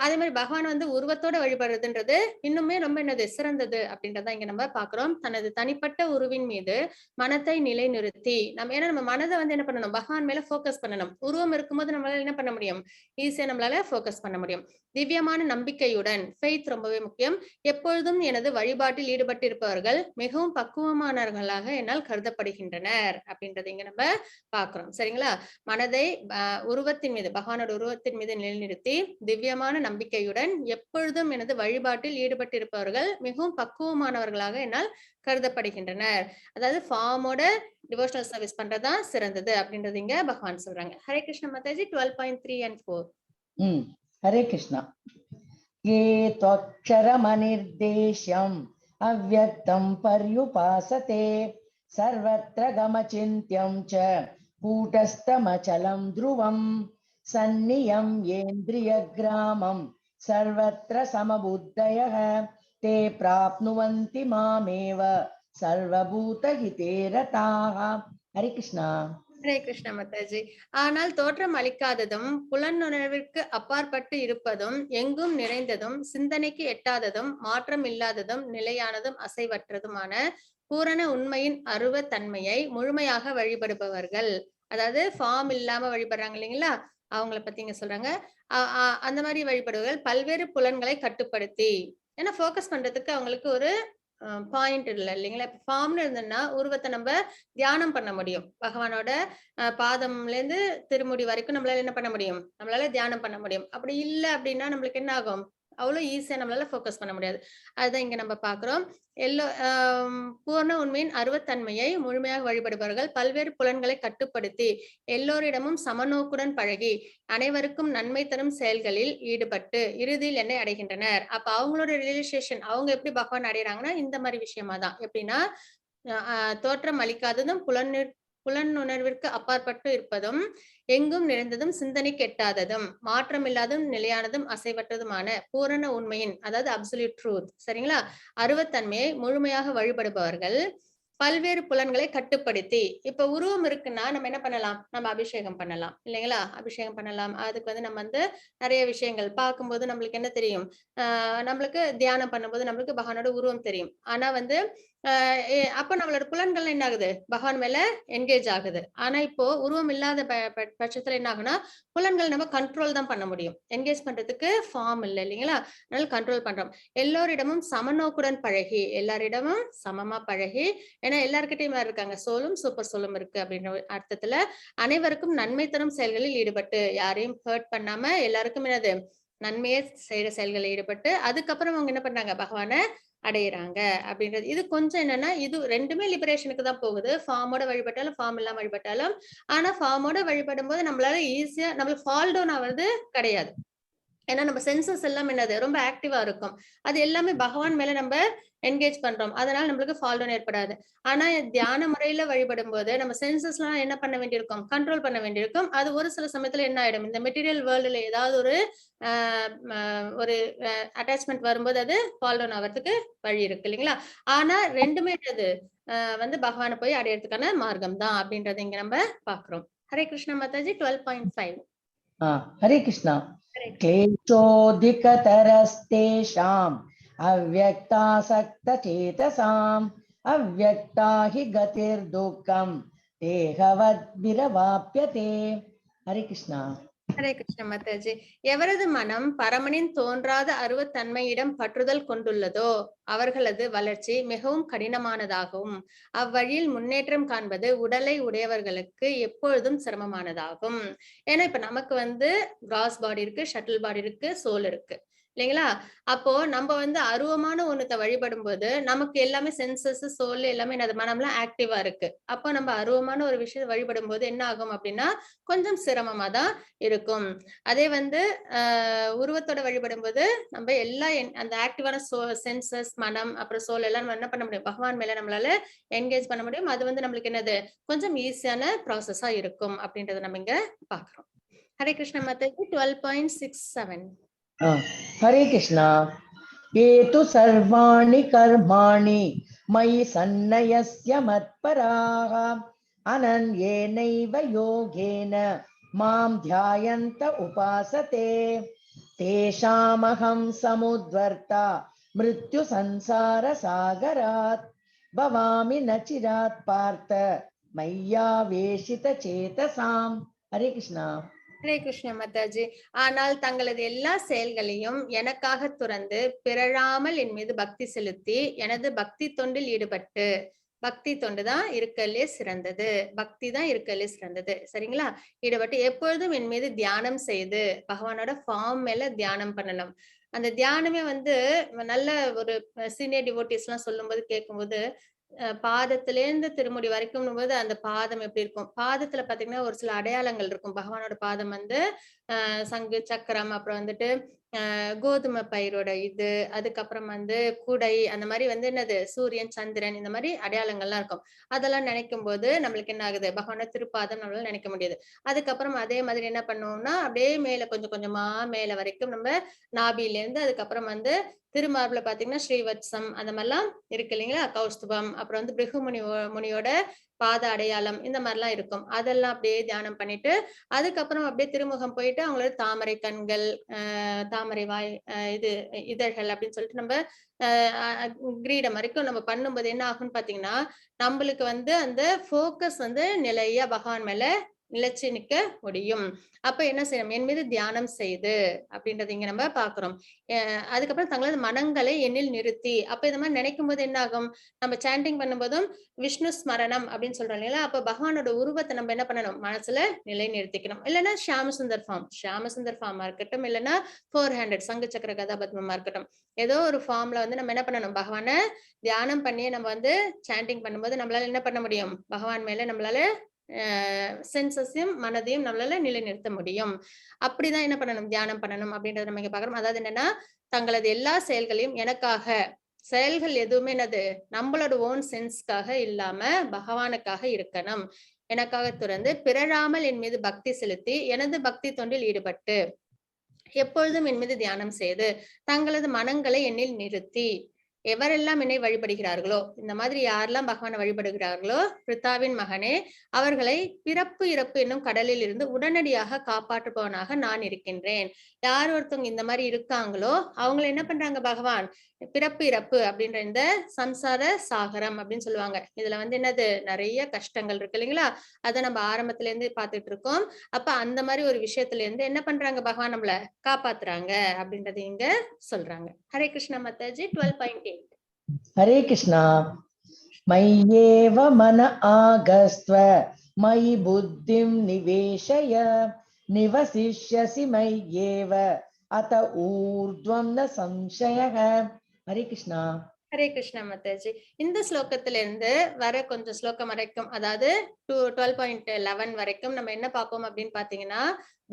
அதே மாரி பகவான் வந்து உருவத்தோட வழிபடுறதுன்றது இன்னுமே ரொம்ப என்னது சிறந்தது அப்படின்றத இங்க நம்ம பார்க்கிறோம். தனது தனிப்பட்ட உருவின் மீது மனத்தை நிலைநிறுத்தி ஏன்னா நம்ம மனதை வந்து என்ன பண்ணணும்? பகவான் மேல ஃபோக்கஸ் பண்ணணும். உருவம் இருக்கும்போது நம்மளால என்ன பண்ண முடியும்? ஈஸியா நம்மளால ஃபோக்கஸ் பண்ண முடியும். திவ்யமான நம்பிக்கையுடன் ஃபெய்த் ரொம்பவே முக்கியம். எப்பொழுதும் எனது வழிபாட்டில் ஈடுபட்டு இருப்பவர்கள் மிகவும் பக்குவமானவர்களாக என்னால் கருதப்படுகின்றனர் அப்படின்றத இங்க நம்ம பார்க்கிறோம். சரிங்களா? மனதை உருவத்தின் மீது பகவானோட உருவத்தின் மீது நிலைநிறுத்தி திவ்யமான நம்பிக்கையுடன் எப்பொழுதும் எனது வழிபாட்டில் ஈடுபட்டு இருப்பவர்கள் மிகவும் பக்குவமானவர்களாக என்னால் கருதப்படுகின்றனர். அதாவது ஃபார்மோட டிவோஷனல் சர்வீஸ் பண்றதா சிறந்தது அப்படின்றது இங்க பகவான் சொல்றாங்க. ஹரே கிருஷ்ண மாதாஜி 12.3 and 4. ஹரே கிருஷ்ணா. ये त्वक्षरमनिर्देश्यम् अव्यक्तं पर्युपासते सर्वत्र गमचिन्त्यं च कूटस्थमचलं ध्रुवं सन्नियं येन्द्रियग्रामं सर्वत्र समबुद्धयः ते प्राप्नुवन्ति मामेव सर्वभूतहिते रताः. हरे कृष्णा. ஹரே கிருஷ்ண மாதாஜி. ஆனால் தோற்றம் அளிக்காததும் புலனுணர்விற்கு அப்பாற்பட்டு இருப்பதும் எங்கும் நிறைந்ததும் சிந்தனைக்கு எட்டாததும் மாற்றம் இல்லாததும் நிலையானதும் அசைவற்றதுமான பூரண உண்மையின் அருவ தன்மையை முழுமையாக வழிபடுபவர்கள். அதாவது ஃபார்ம் இல்லாம வழிபடுறாங்க இல்லைங்களா? அவங்கள பத்தி இங்க சொல்றாங்க. அந்த மாதிரி வழிபடுவர்கள் பல்வேறு புலன்களை கட்டுப்படுத்தி ஏன்னா ஃபோக்கஸ் பண்றதுக்கு அவங்களுக்கு ஒரு பாயிண்ட் இல்லைங்களா? இப்ப ஃபார்ம்னு இருந்ததுன்னா உருவத்தை நம்ம தியானம் பண்ண முடியும். பகவானோட பாதம்ல இருந்து திருமுடி வரைக்கும் நம்மளால என்ன பண்ண முடியும்? நம்மளால தியானம் பண்ண முடியும். அப்படி இல்ல அப்படின்னா நம்மளுக்கு என்ன ஆகும்? அவ்வளவு ஈஸியா நம்மளால ஃபோக்கஸ் பண்ண முடியாது. அதுதான் இங்க நம்ம பார்க்கிறோம். பூர்ண உண்மையின் அருவத்தன்மையை முழுமையாக வழிபடுபவர்கள் பல்வேறு புலன்களை கட்டுப்படுத்தி எல்லோரிடமும் சமநோக்குடன் பழகி அனைவருக்கும் நன்மை தரும் செயல்களில் ஈடுபட்டு இறுதியில் என்னை அடைகின்றனர். அப்ப அவங்களோட ரியலைசேஷன் அவங்க எப்படி பகவான் அடையறாங்கன்னா இந்த மாதிரி விஷயமா தான். எப்படின்னா தோற்றம் அளிக்காததும் புலனுணர்விற்கு அப்பாற்பட்டு இருப்பதும் எங்கும் நிறைந்ததும் சிந்தனைக்கு எட்டாததும் மாற்றமில்லாததும் நிலையானதும் அசைவற்றதுமான பூரண உண்மையின் அதாவது அப்சல்யூட் ட்ரூத் சரிங்களா அருவத்தன்மையை முழுமையாக வழிபடுபவர்கள் பல்வேறு புலன்களை கட்டுப்படுத்தி இப்ப உருவம் இருக்குன்னா நம்ம என்ன பண்ணலாம்? நம்ம அபிஷேகம் பண்ணலாம் இல்லைங்களா? அபிஷேகம் பண்ணலாம். அதுக்கு வந்து நம்ம வந்து நிறைய விஷயங்கள் பார்க்கும்போது நம்மளுக்கு என்ன தெரியும்? நம்மளுக்கு தியானம் பண்ணும்போது நம்மளுக்கு பகவானோட உருவம் தெரியும். ஆனா வந்து அப்ப நம்மளோட புலன்கள் என்ன ஆகுது? பகவான் மேல என்கேஜ் ஆகுது. ஆனா இப்போ உருவம் இல்லாத பட்சத்துல என்ன ஆகுனா புலன்கள் நம்ம கண்ட்ரோல் தான் பண்ண முடியும். என்கேஜ் பண்றதுக்கு ஃபார்ம் இல்ல இல்லைங்களா? அதனால கண்ட்ரோல் பண்றோம். எல்லோரிடமும் சமநோக்குடன் பழகி எல்லாரிடமும் சமமா பழகி ஏன்னா எல்லார்கிட்டயும் இருக்காங்க சோலும் சூப்பர் சோலும் இருக்கு அப்படின்ற அர்த்தத்துல அனைவருக்கும் நன்மை தரும் செயல்களில் ஈடுபட்டு யாரையும் ஹர்ட் பண்ணாம எல்லாருக்கும் என்னது நன்மையை செய்யற செயல்களில் ஈடுபட்டு அதுக்கப்புறம் அவங்க என்ன பண்ணாங்க? பகவானை அடையிறாங்க அப்படின்றது. இது கொஞ்சம் என்னன்னா இது ரெண்டுமே லிபரேஷனுக்கு தான் போகுது. ஃபார்மோட வழிபட்டாலும் ஃபார்ம் இல்லாம வழிபட்டாலும். ஆனா ஃபார்மோட வழிபடும் போது நம்மளால ஈஸியா நம்மளுக்கு ஃபால் டவுன் ஆவது கிடையாது. ஏன்னா நம்ம சென்சஸ் எல்லாம் என்னது ரொம்ப ஆக்டிவா இருக்கும். அது எல்லாமே பகவான் மேல நம்ம என்கேஜ் பண்றோம். அதனால நம்மளுக்கு ஃபால் டவுன் ஏற்படாது. ஆனா தியான முறையில வழிபடும் போது நம்ம சென்சஸ் எல்லாம் என்ன பண்ண வேண்டியிருக்கும்? கண்ட்ரோல் பண்ண வேண்டியிருக்கும். அது ஒரு சில சமயத்துல என்ன ஆயிடும்? இந்த மெட்டீரியல் வேர்ல்டுல ஏதாவது ஒரு அட்டாச்மெண்ட் வரும்போது அது ஃபால் டவுன் ஆகிறதுக்கு வழி இருக்கு இல்லைங்களா? ஆனா ரெண்டுமே அது வந்து பகவானை போய் அடையறதுக்கான மார்க்கம் தான் அப்படின்றத இங்க நம்ம பாக்குறோம். ஹரே கிருஷ்ண மாதாஜி 12.5. ஹரே கிருஷ்ணா. क्लेशोऽधिकतरस्तेषाम् अव्यक्तासक्तचेतसाम् अव्यक्ता हि गतिर्दुःखम् देहवद्भिरवाप्यते. हरे कृष्णा. ஹரே கிருஷ்ண மாதாஜி. எவரது மனம் பரமனின் தோன்றாத அருவத்தன்மையிடம் பற்றுதல் கொண்டுள்ளதோ அவர்களது வளர்ச்சி மிகவும் கடினமானதாகும். அவ்வழியில் முன்னேற்றம் காண்பது உடலை உடையவர்களுக்கு எப்பொழுதும் சிரமமானதாகும். ஏன்னா இப்ப நமக்கு வந்து கிராஸ் பாடி இருக்கு, ஷட்டில் பாடி இருக்கு, சோல் இருக்கு. இல்லைங்களா? அப்போ நம்ம வந்து அருவமான ஒண்ணுத்த வழிபடும் போது நமக்கு எல்லாமே சென்சஸ், சோல் எல்லாமே என்னது மனம்லாம் ஆக்டிவா இருக்கு. அப்போ நம்ம அருவமான ஒரு விஷயத்த வழிபடும் போது என்ன ஆகும் அப்படின்னா கொஞ்சம் சிரமமா தான் இருக்கும். அதே வந்து உருவத்தோட வழிபடும்போது நம்ம எல்லா அந்த ஆக்டிவான சென்சஸ், மனம், அப்புறம் சோல் எல்லாம் நம்ம என்ன பண்ண முடியும்? பகவான் மேல நம்மளால என்கேஜ் பண்ண முடியும். அது வந்து நம்மளுக்கு என்னது? கொஞ்சம் ஈஸியான ப்ராசஸா இருக்கும் அப்படின்றத நம்ம இங்க பார்க்கிறோம். ஹரே கிருஷ்ண மாதாஜி 12.67. हरे कृष्णा ये तु सर्वाणि कर्माणि मयि सन्नयस्य मत्पराः अनन्येनैव योगेन मां ध्यायन्त उपासते तेषामहं समुद्वर्ता मृत्युसंसारसागरात् भवामि न चिरात् पार्थ मय्यावेशितचेतसाम् हरे कृष्णा ஹரே கிருஷ்ண மாதாஜி. ஆனால் தங்களது எல்லா செயல்களையும் எனக்காக துறந்து பிறழாமல் என் மீது பக்தி செலுத்தி எனது பக்தி தொண்டில் ஈடுபட்டு பக்தி தொண்டு தான் இருக்கலே சிறந்தது. பக்தி தான் இருக்கலே சிறந்தது. சரிங்களா? ஈடுபட்டு எப்பொழுதும் என் மீது தியானம் செய்து பகவானோட ஃபார்ம் மேல தியானம் பண்ணணும். அந்த தியானமே வந்து நல்ல ஒரு சீனியர் டிவோட்டிஸ் எல்லாம் சொல்லும்போது கேட்கும்போது பாதத்திலேருந்து திருமுடி வரைக்கும்னும் போது அந்த பாதம் எப்படி இருக்கும்? பாதத்துல பாத்தீங்கன்னா ஒரு சில அடையாளங்கள் இருக்கும். பகவானோட பாதம் வந்து சங்கு, சக்கரம், அப்புறம் வந்துட்டு கோதுமை பயிரோட இது, அதுக்கப்புறம் வந்து குடை, அந்த மாதிரி வந்து என்னது சூரியன், சந்திரன் இந்த மாதிரி அடையாளங்கள்லாம் இருக்கும். அதெல்லாம் நினைக்கும் போது நம்மளுக்கு என்ன ஆகுது? பகவானோட திருப்பாதம் நம்மளால நினைக்க முடியுது. அதுக்கப்புறம் அதே மாதிரி என்ன பண்ணுவோம்னா அப்படியே மேல கொஞ்சம் கொஞ்சமா மேல வரைக்கும் நம்ம நாபில இருந்து அதுக்கப்புறம் வந்து திருமார்புல பாத்தீங்கன்னா ஸ்ரீவத்சம் அந்த மாதிரிலாம் இருக்கு இல்லைங்களா? கௌஸ்துபம், அப்புறம் வந்து முனியோட பாத அடையாளம் இந்த மாதிரிலாம் இருக்கும். அதெல்லாம் அப்படியே தியானம் பண்ணிட்டு அதுக்கப்புறம் அப்படியே திருமுகம் போயிட்டு அவங்களோட தாமரை கண்கள், தாமரை வாய், இது இதழ்கள் அப்படின்னு சொல்லிட்டு நம்ம கிரீடம் வரைக்கும் நம்ம பண்ணும்போது என்ன ஆகும்னு பாத்தீங்கன்னா நம்மளுக்கு வந்து அந்த போக்கஸ் வந்து நிலையா பகவான் மேல நிலைச்சு நிக்க முடியும். அப்ப என்ன செய்யணும்? என் மீது தியானம் செய்து அப்படின்றத இங்க நம்ம பாக்குறோம். அதுக்கப்புறம் தங்களது மனங்களை எண்ணில் நிறுத்தி அப்ப இந்த மாதிரி நினைக்கும் போது என்ன ஆகும்? நம்ம சாண்டிங் பண்ணும்போதும் விஷ்ணு ஸ்மரணம் அப்படின்னு சொல்றோம் இல்லையா? அப்ப பகவானோட உருவத்தை நம்ம என்ன பண்ணணும்? மனசுல நிலை நிறுத்திக்கணும். இல்லைன்னா ஷியாமசுந்தர் ஃபார்மா இருக்கட்டும், இல்லைன்னா 400 சங்கு சக்கர கதாபத்மமா இருக்கட்டும். ஏதோ ஒரு ஃபார்ம்ல வந்து நம்ம என்ன பண்ணணும்? பகவானை தியானம் பண்ணியே நம்ம வந்து சாண்டிங் பண்ணும்போது நம்மளால என்ன பண்ண முடியும்? பகவான் மேல நம்மளால சென்சஸையும் மனதையும் நம்மளால நிலைநிறுத்த முடியும். அப்படிதான் என்ன பண்ணணும்? தியானம் பண்ணணும் அப்படின்றத நம்ம இங்க பாக்குறோம். அதாவது என்னன்னா தங்களது எல்லா செயல்களையும் எனக்காக செயல்கள் எதுவுமே என்னது நம்மளோட ஓன் சென்ஸ்க்காக இல்லாம பகவானுக்காக இருக்கணும். எனக்காக துறந்து பிறழாமல் என் மீது பக்தி செலுத்தி எனது பக்தி தொண்டில் ஈடுபட்டு எப்பொழுதும் என் மீது தியானம் செய்து தங்களது மனங்களை என்னில் நிறுத்தி எவரெல்லாம் என்னை வழிபடுகிறார்களோ இந்த மாதிரி யாரெல்லாம் பகவானை வழிபடுகிறார்களோ பிரித்தாவின் மகனே அவர்களை பிறப்பு இறப்பு என்னும் கடலில் இருந்து உடனடியாக காப்பாற்றுபவனாக நான் இருக்கின்றேன். யார் ஒருத்தவங்க இந்த மாதிரி இருக்காங்களோ அவங்களை என்ன பண்றாங்க பகவான்? பிறப்பு இறப்பு அப்படின்ற இந்த சம்சார சாகரம் அப்படின்னு சொல்லுவாங்க. இதுல வந்து என்னது நிறைய கஷ்டங்கள் இருக்கு இல்லைங்களா? அதை நம்ம ஆரம்பத்துல இருந்து பாத்துட்டு இருக்கோம். அப்ப அந்த மாதிரி ஒரு விஷயத்துல இருந்து என்ன பண்றாங்க பகவான்? நம்மள காப்பாத்துறாங்க அப்படின்றது இங்க சொல்றாங்க. ஹரே கிருஷ்ண மாதாஜி 12.8. हरे कृष्णा मय्येव मन आगस्त्व मयि बुद्धिं निवेशय निवसिष्यसि मय्येव अत ऊर्ध्वं न संशयः हरे कृष्णा ஹரே கிருஷ்ணா மாதாஜி. இந்த ஸ்லோகத்துல இருந்து வர கொஞ்சம் ஸ்லோகம் வரைக்கும், அதாவது 12.11 வரைக்கும் நம்ம என்ன பார்ப்போம் அப்படின்னு பாத்தீங்கன்னா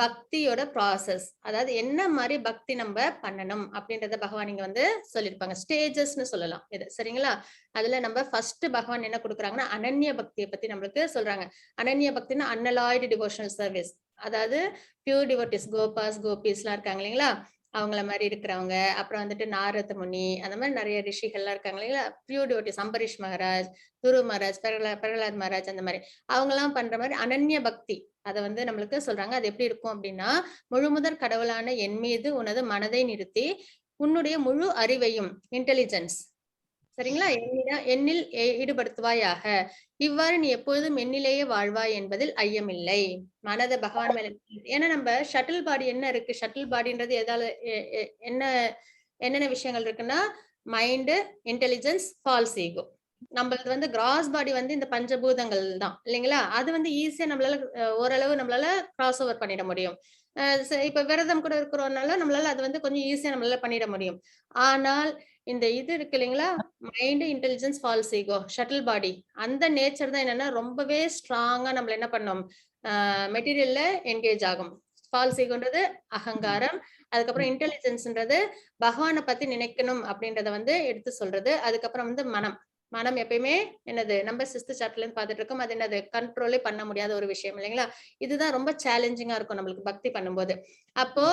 பக்தியோட ப்ராசஸ், அதாவது என்ன மாதிரி பக்தி நம்ம பண்ணணும் அப்படின்றத பகவான் இங்க வந்து சொல்லியிருப்பாங்க. ஸ்டேஜஸ்னு சொல்லலாம் இது, சரிங்களா? அதுல நம்ம ஃபர்ஸ்ட் பகவான் என்ன கொடுக்குறாங்கன்னா அனன்ய பக்தியை பத்தி நம்மளுக்கு சொல்றாங்க. அனன்ய பக்தினா அன்அலாய்டு டிவோஷனல் சர்வீஸ், அதாவது பியூர் டிவோட்டிஸ், கோபாஸ் கோபிஸ் எல்லாம் இருக்காங்க இல்லைங்களா? அவங்கள மாதிரி இருக்கிறவங்க, அப்புறம் வந்துட்டு நாரத முனி, அந்த மாதிரி நிறைய ரிஷிகள்லாம் இருக்காங்க இல்லைங்களா? பியூர் டிவோட்டிஸ், அம்பரீஷ் மகாராஜ், துரு மகாராஜ், பிரகலாத் மகாராஜ், அந்த மாதிரி அவங்க எல்லாம் பண்ற மாதிரி அனன்ய பக்தி அதை வந்து நம்மளுக்கு சொல்றாங்க. அது எப்படி இருக்கும் அப்படின்னா முழுமுதற் கடவுளான என் மீது உனது மனதை நிறுத்தி உன்னுடைய முழு அறிவையும் இன்டெலிஜென்ஸ், சரிங்களா, என்னில் ஈடுபடுத்துவாயாக. இவ்வாறு நீ எப்பொழுதும் என்னிலேயே வாழ்வாய் என்பதில் ஐயமில்லை. மனதை பகவான் மேல, ஏன்னா நம்ம ஷட்டில் பாடி என்ன இருக்கு? ஷட்டில் பாடின்றது எதால என்ன என்னென்ன விஷயங்கள் இருக்குன்னா மைண்டு, இன்டெலிஜென்ஸ், ஃபால்ஸ் ஈகோ. நம்மளது வந்து கிராஸ் பாடி வந்து இந்த பஞ்சபூதங்கள் தான் இல்லைங்களா? அது வந்து ஈஸியா நம்மளால ஓரளவு நம்மளால கிராஸ் ஓவர் பண்ணிட முடியும். இப்ப விரதம் கூட இருக்கிறோம்னால நம்மளால அது வந்து கொஞ்சம் ஈஸியா நம்மளால பண்ணிட முடியும். ஆனால் இந்த இது இருக்கு இல்லைங்களா? Mind, intelligence, false ego, subtle body அந்த நேச்சர் தான் என்னன்னா ரொம்பவே ஸ்ட்ராங்கா நம்மள என்ன பண்ணும்? மெட்டீரியல்ல என்கேஜ் ஆகும். ஃபால்ஸ் ஈகோன்றது அகங்காரம். அதுக்கப்புறம் இன்டெலிஜென்ஸ்ன்றது பகவான பத்தி நினைக்கணும் அப்படின்றத வந்து எடுத்து சொல்றது. அதுக்கப்புறம் வந்து மனம். மனம் எப்பயுமே என்னது நம்ம 6th சாப்டர்ல இருந்து பார்த்துட்டு இருக்கோம். அது என்னது கண்ட்ரோலே பண்ண முடியாத ஒரு விஷயம் இல்லைங்களா? இதுதான் ரொம்ப சேலஞ்சிங்கா இருக்கும் நம்மளுக்கு பக்தி பண்ணும்போது. அப்போ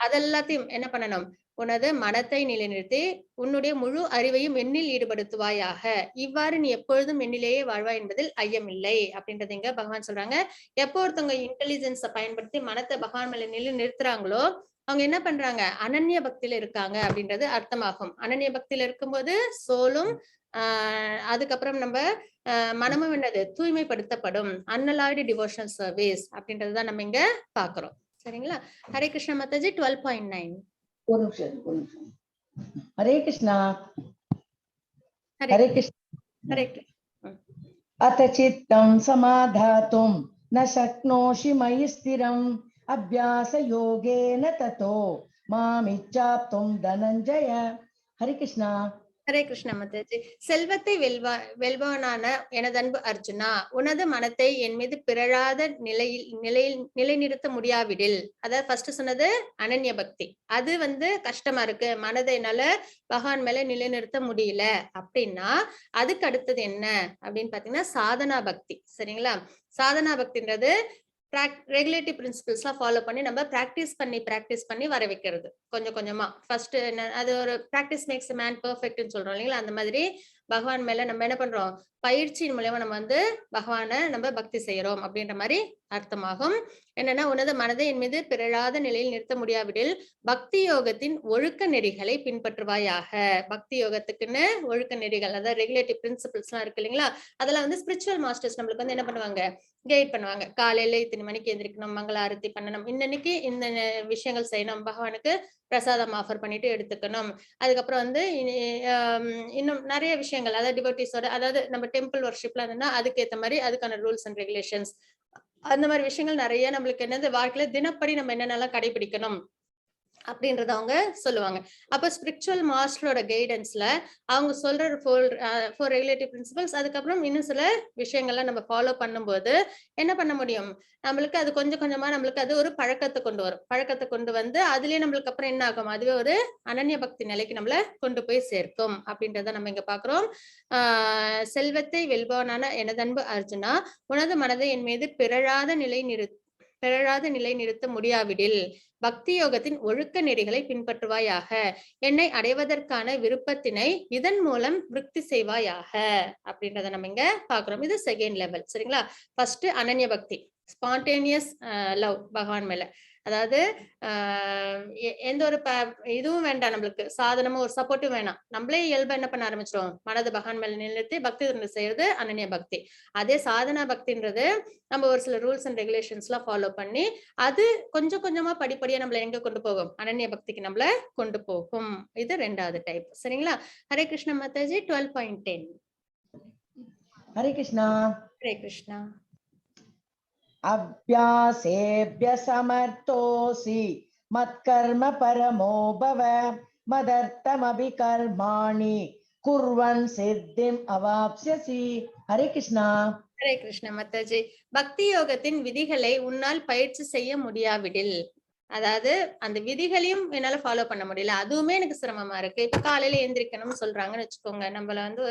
அதெல்லாத்தையும் என்ன பண்ணணும்? உனது மனத்தை நிலைநிறுத்தி உன்னுடைய முழு அறிவையும் எண்ணில் ஈடுபடுத்துவாயாக. இவ்வாறு நீ எப்பொழுதும் எண்ணிலேயே வாழ்வாய் என்பதில் ஐயமில்லை அப்படின்றது இங்க பகவான் சொல்றாங்க. எப்போ ஒருத்தவங்க இன்டெலிஜென்ஸ பயன்படுத்தி மனத்தை பகவான் மேல நிறுத்துறாங்களோ அவங்க என்ன பண்றாங்க? அனன்ய பக்தியில இருக்காங்க அப்படின்றது அர்த்தமாகும். அனன்ய பக்தியில இருக்கும்போது சோலும் அதுக்கப்புறம் நம்ம மனமும் என்னது தூய்மைப்படுத்தப்படும். அன்அலாய்டு டிவோஷனல் சர்வீஸ் அப்படின்றதுதான் நம்ம இங்க பாக்குறோம். சரிங்களா? ஹரே கிருஷ்ண மாதாஜி 12.9. ஒரு நிமிஷம். ஹரே கிருஷ்ணா. ஹரே ஹரே கிருஷ்ணா. ஹரே கிருஷ்ண. அத சித்தம் சமாதாத்தும் ந சக்னோஷி மயி ஸ்திரம் அபியாச யோகேன ததோ மாமிச்சாப்தும் தனஞ்சய. ஹரே கிருஷ்ணா. ஹரே கிருஷ்ண மாதாஜி. செல்வத்தை வெல்பவனான எனது அன்பு அர்ஜுனா, உனது மனத்தை என் மீது பிறழாத நிலைநிறுத்த முடியாவிடில், அதாவது ஃபர்ஸ்ட் சொன்னது அனன்ய பக்தி. அது வந்து கஷ்டமா இருக்கு, மனதை என்னால பகவான் மேல நிலைநிறுத்த முடியல அப்படின்னா அதுக்கு அடுத்தது என்ன அப்படின்னு பாத்தீங்கன்னா சாதனா பக்தி. சரிங்களா? சாதனா பக்தின்றது ரெகுலேட்டிவ் பிரின்சிபிள்ஸ் எல்லாம் ஃபாலோ பண்ணி நம்ம பிராக்டிஸ் பண்ணி வர வைக்கிறது கொஞ்சம் கொஞ்சமா. ஃபர்ஸ்ட் அது ஒரு பிராக்டிஸ் மேக்ஸ் மேன் பெர்ஃபெக்ட்னு சொல்றோம் இல்லைங்களா? அந்த மாதிரி பகவான் மேல நம்ம என்ன பண்றோம்? பயிற்சியின் மூலமா நம்ம வந்து பகவான நம்ம பக்தி செய்யறோம் அப்படின்ற மாதிரி அர்த்தமாகும். என்னன்னா உனது மனதை என் மீது பிறழாத நிலையில் நிறுத்த முடியாவிடில் பக்தி யோகத்தின் ஒழுக்க நெறிகளை பின்பற்றுவாயாக. பக்தி யோகத்துக்குன்னு ஒழுக்க நெறிகள், அதாவது ரெகுலேட்டிவ் பிரின்சிபிள்ஸ் எல்லாம் இருக்கு இல்லைங்களா? அதெல்லாம் வந்து ஸ்பிரிச்சுவல் மாஸ்டர்ஸ் நம்மளுக்கு வந்து என்ன பண்ணுவாங்க? கைட் பண்ணுவாங்க. காலையில இத்தனை மணிக்கு எந்திரிக்கணும், மங்கள ஆரத்தி பண்ணணும், இன்னைக்கு இந்த விஷயங்கள் செய்யணும், பகவானுக்கு பிரசாதம் ஆஃபர் பண்ணிட்டு எடுத்துக்கணும். அதுக்கப்புறம் வந்து இன்னும் நிறைய விஷயங்கள், அதாவது டிவோட்டிஸோட, அதாவது நம்ம டெம்பிள் வர்ஷிப்ல இருந்ததுன்னா அதுக்கு ஏத்த மாதிரி அதுக்கான ரூல்ஸ் அண்ட் ரெகுலேஷன்ஸ், அந்த மாதிரி விஷயங்கள் நிறைய நம்மளுக்கு என்னது வாழ்க்கையில தினப்படி நம்ம என்னென்னலாம் கடைபிடிக்கணும் அப்படின்றத அவங்க சொல்லுவாங்க. அப்ப ஸ்பிரிச்சுவல் மாஸ்டரோட கைடன்ஸ்ல அவங்க சொல்ற ஃபோர் ரெகுலேட்டிவ் பிரின்சிபல்ஸ், அதுக்கப்புறம் இன்னும் சில விஷயங்கள்லாம் நம்ம ஃபாலோ பண்ணும்போது என்ன பண்ண முடியும்? நம்மளுக்கு அது கொஞ்சம் கொஞ்சமா நம்மளுக்கு அது ஒரு பழக்கத்தை கொண்டு வரும். பழக்கத்தை கொண்டு வந்து அதுலயே நம்மளுக்கு அப்புறம் என்ன ஆகும்? அதுவே ஒரு அனன்ய பக்தி நிலைக்கு நம்மள கொண்டு போய் சேர்க்கும் அப்படின்றத நம்ம இங்க பாக்குறோம். செல்வத்தை வெல்பவனான எனதன்பு அர்ஜுனா, உனது மனதை என் மீது பிறழாத நிலை நிறுத்த முடியாவிடில் பக்தி யோகத்தின் ஒழுக்க நெறிகளை பின்பற்றுவாயாக. என்னை அடைவதற்கான விருப்பத்தினை இதன் மூலம் விருத்தி செய்வாயாக அப்படின்றத நம்ம இங்க பாக்குறோம். இது செகண்ட் லெவல். சரிங்களா? ஃபர்ஸ்ட் அனன்ய பக்தி, ஸ்பான்டேனியஸ் லவ் பகவான் மேல. அதாவது எந்த ஒரு இதுவும் வேண்டாம், நம்மளுக்கு சாதனமும் ஒரு சப்போர்ட்டும் வேணாம். நம்மளே இயல்பா என்ன பண்ண ஆரம்பிச்சிடும்? மனது பகவான் மேல நிறுத்தி பக்தி செய்யறது அனன்ய பக்தி. அதே சாதனா பக்தின்றது நம்ம ஒரு சில ரூல்ஸ் அண்ட் ரெகுலேஷன்ஸ் எல்லாம் ஃபாலோ பண்ணி அது கொஞ்சம் கொஞ்சமா படிப்படியா நம்மள எங்க கொண்டு போகும்? அனன்ய பக்திக்கு நம்மள கொண்டு போகும். இது ரெண்டாவது டைப். சரிங்களா? ஹரே கிருஷ்ண மாதாஜி 12.10. ஹரே கிருஷ்ணா. ஹரே கிருஷ்ணா. அப்யாசேப்ய சமர்த்தோசி மத்கர்ம பரமோ பவ மதர்த்தமபி கர்மாணி குர்வன் சித்திம் அவாப்ஸ்யசி. ஹரே கிருஷ்ணா. ஹரே கிருஷ்ண மாதாஜி. பக்தி யோகத்தின் விதிகளை உன்னால் பயிற்சி செய்ய முடியாவிடில், அதாவது அந்த விதிகளையும் என்னால ஃபாலோ பண்ண முடியல, அதுவுமே எனக்கு சிரமமா இருக்கு. இப்ப காலையில எந்திரிக்கணும்னு சொல்றாங்கன்னு வச்சுக்கோங்க, நம்மள வந்து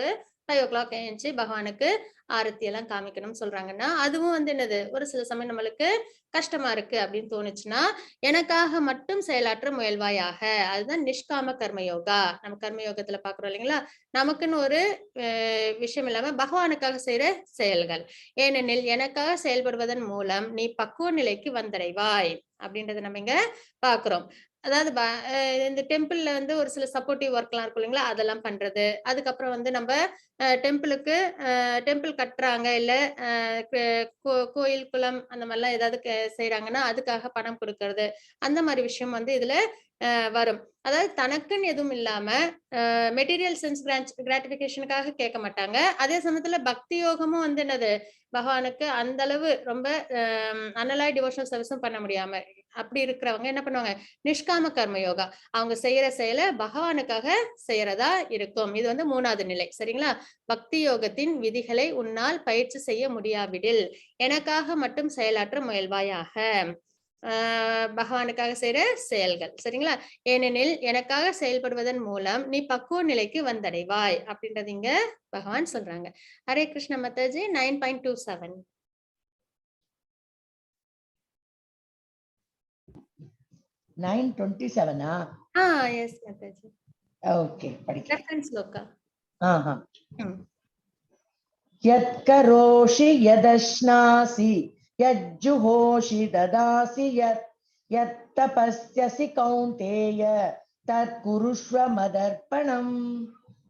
5 o'clock எழுந்துச்சு பகவானுக்கு ஆரத்தி எல்லாம் காமிக்கணும்னு சொல்றாங்கன்னா அதுவும் வந்து என்னது ஒரு சில சமயம் நம்மளுக்கு கஷ்டமா இருக்கு அப்படின்னு தோணுச்சுன்னா எனக்காக மட்டும் செயலாற்ற முயல்வாயாக. அதுதான் நிஷ்காம கர்மயோகா. நம்ம கர்மயோகத்துல பாக்குறோம் இல்லைங்களா? நமக்குன்னு ஒரு விஷயம் இல்லாம பகவானுக்காக செய்யற செயல்கள். ஏனெனில் எனக்காக செயல்படுவதன் மூலம் நீ பக்குவ நிலைக்கு வந்தடைவாய் அப்படின்றத நம்ம இங்க பாக்குறோம். அதாவது இந்த டெம்பிள்ல வந்து ஒரு சில சப்போர்ட்டிவ் ஒர்க் எல்லாம் இருக்கும் இல்லைங்களா? அதெல்லாம் பண்றது. அதுக்கப்புறம் வந்து நம்ம டெம்பிள் கட்டுறாங்க, இல்ல கோயில் குளம் அந்த மாதிரிலாம் ஏதாவது செய்யறாங்கன்னா அதுக்காக பணம் கொடுக்கறது, அந்த மாதிரி விஷயம் வந்து இதுல வரும். அதாவது தனக்குன்னு எதுவும் இல்லாம மெட்டீரியல் சென்ஸ் கிராட்டிபிகேஷனுக்காக கேட்க மாட்டாங்க. அதே சமயத்துல பக்தி யோகமும் வந்து என்னது பகவானுக்கு அந்த அளவு ரொம்ப அனலாய் டிவோஷனல் சர்வீஸும் பண்ண முடியாம அப்படி இருக்கிறவங்க என்ன பண்ணுவாங்க, நிஷ்காம கர்ம யோகா. அவங்க செய்யற செயலை பகவானுக்காக செய்யறதா இருக்கும். இது வந்து 3வது நிலை. சரிங்களா? பக்தி யோகத்தின் விதிகளை உன்னால் பயிற்சி செய்ய முடியாவிடில் எனக்காக மட்டும் செயலாற்ற முயல்வாயாக. பகவானுக்காக செய்யற செயல்கள். சரிங்களா? ஏனெனில் எனக்காக செயல்படுவதன் மூலம் நீ பக்குவ நிலைக்கு வந்தடைவாய் அப்படின்றது இங்க பகவான் சொல்றாங்க. ஹரே கிருஷ்ண மாதாஜி. 9.27. 9:27 எஸ் மாதாஜி. ஓகே, படிக்கிறேன். ரெஃபரன்ஸ் ஸ்லோகா. யத் கரோஷி யதஷ்னாசி யஜ்ஜுஹோஷி ததாசி யத் தபஸ்யசி கௌந்தேய தத் குருஷ்வ மதர்ப்பணம்.